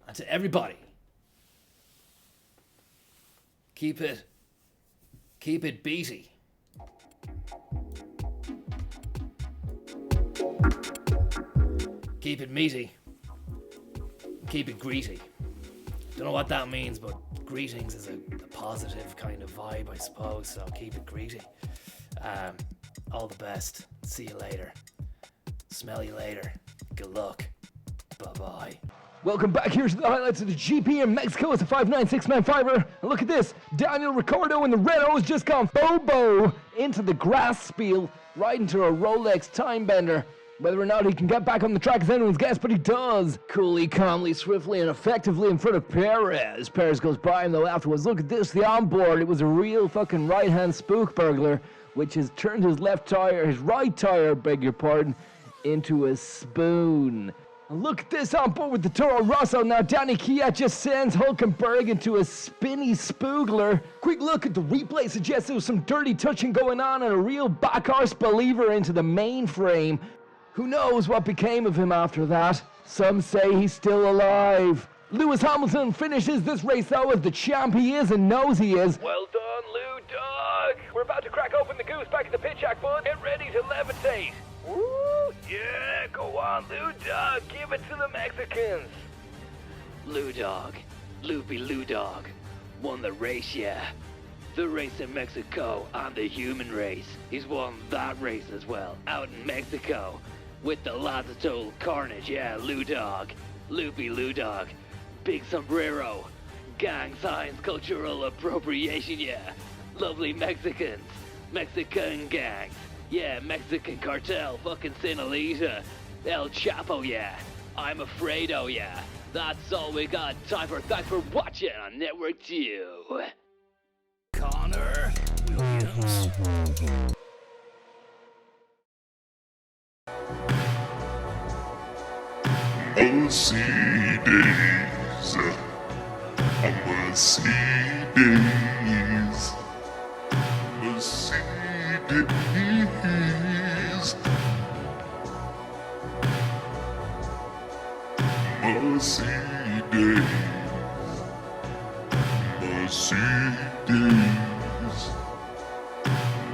B: And to everybody, keep it beaty. Keep it meaty. Keep it greety. Don't know what that means, but greetings is a positive kind of vibe, I suppose, so keep it greety. All the best. See you later. Smell you later. Good luck. Bye-bye.
K: Welcome back here to the highlights of the GP in Mexico. It's a 59695er. And look at this. Daniel Ricciardo in the Renault has just gone Bobo into the grass spiel, right into a Rolex time bender. Whether or not he can get back on the track is anyone's guess, but he does. Coolly, calmly, swiftly, and effectively in front of Perez. Perez goes by him though afterwards. Look at this, the onboard. It was a real fucking right-hand spook burglar, which has turned his right tire, beg your pardon, into a spoon. And look at this on board with the Toro Rosso. Now Danny Kiat just sends Hulkenberg into a spinny spoogler. Quick look at the replay suggests there was some dirty touching going on and a real back-arse believer into the mainframe. Who knows what became of him after that? Some say he's still alive. Lewis Hamilton finishes this race though as the champ he is and knows he is. Well done, Lou Dog. We're about to crack open the goose back at the pit shack, bud. Get ready to levitate. Woo! Yeah, go on, Lou Dog. Give it to the Mexicans.
G: Lou Dog, Loopy Lou Dog, won the race, yeah. The race in Mexico and the human race. He's won that race as well, out in Mexico. With the lads of Total Carnage, yeah, Lou Dog, Loopy Lou Dog, big sombrero, gang signs, cultural appropriation, yeah. Lovely Mexicans, Mexican gangs, yeah, Mexican cartel, fucking Sinalita, El Chapo, yeah. I'm afraid, oh yeah. That's all we got time for. Thanks for watching on Network 2.
B: Conor Williams.
L: Mercedes, a Mercedes, Mercedes, Mercedes, Mercedes,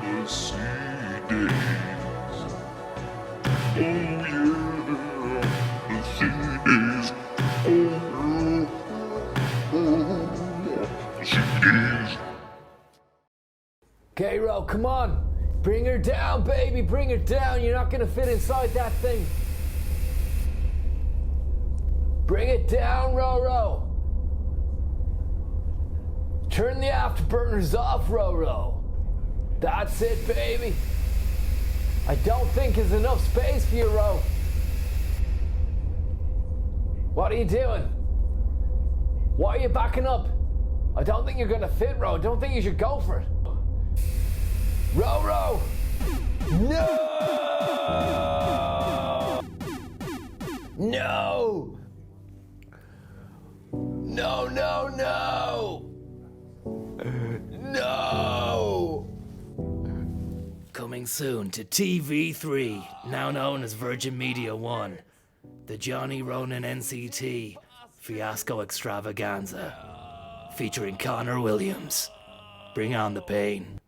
L: Mercedes. Oh yeah, Mercedes. Mercedes.
G: K-Ro, come on. Bring her down, baby. Bring her down. You're not going to fit inside that thing. Bring it down, Roro. Turn the afterburners off, Roro. That's it, baby. I don't think there's enough space for you, Ro. What are you doing? Why are you backing up? I don't think you're gonna fit, Ro. I don't think you should go for it. Ro! No! No! No, no, no! No!
B: Coming soon to TV3, now known as Virgin Media 1. The Johnny Ronan NCT Fiasco Extravaganza. Featuring Conor Williams. Bring on the pain.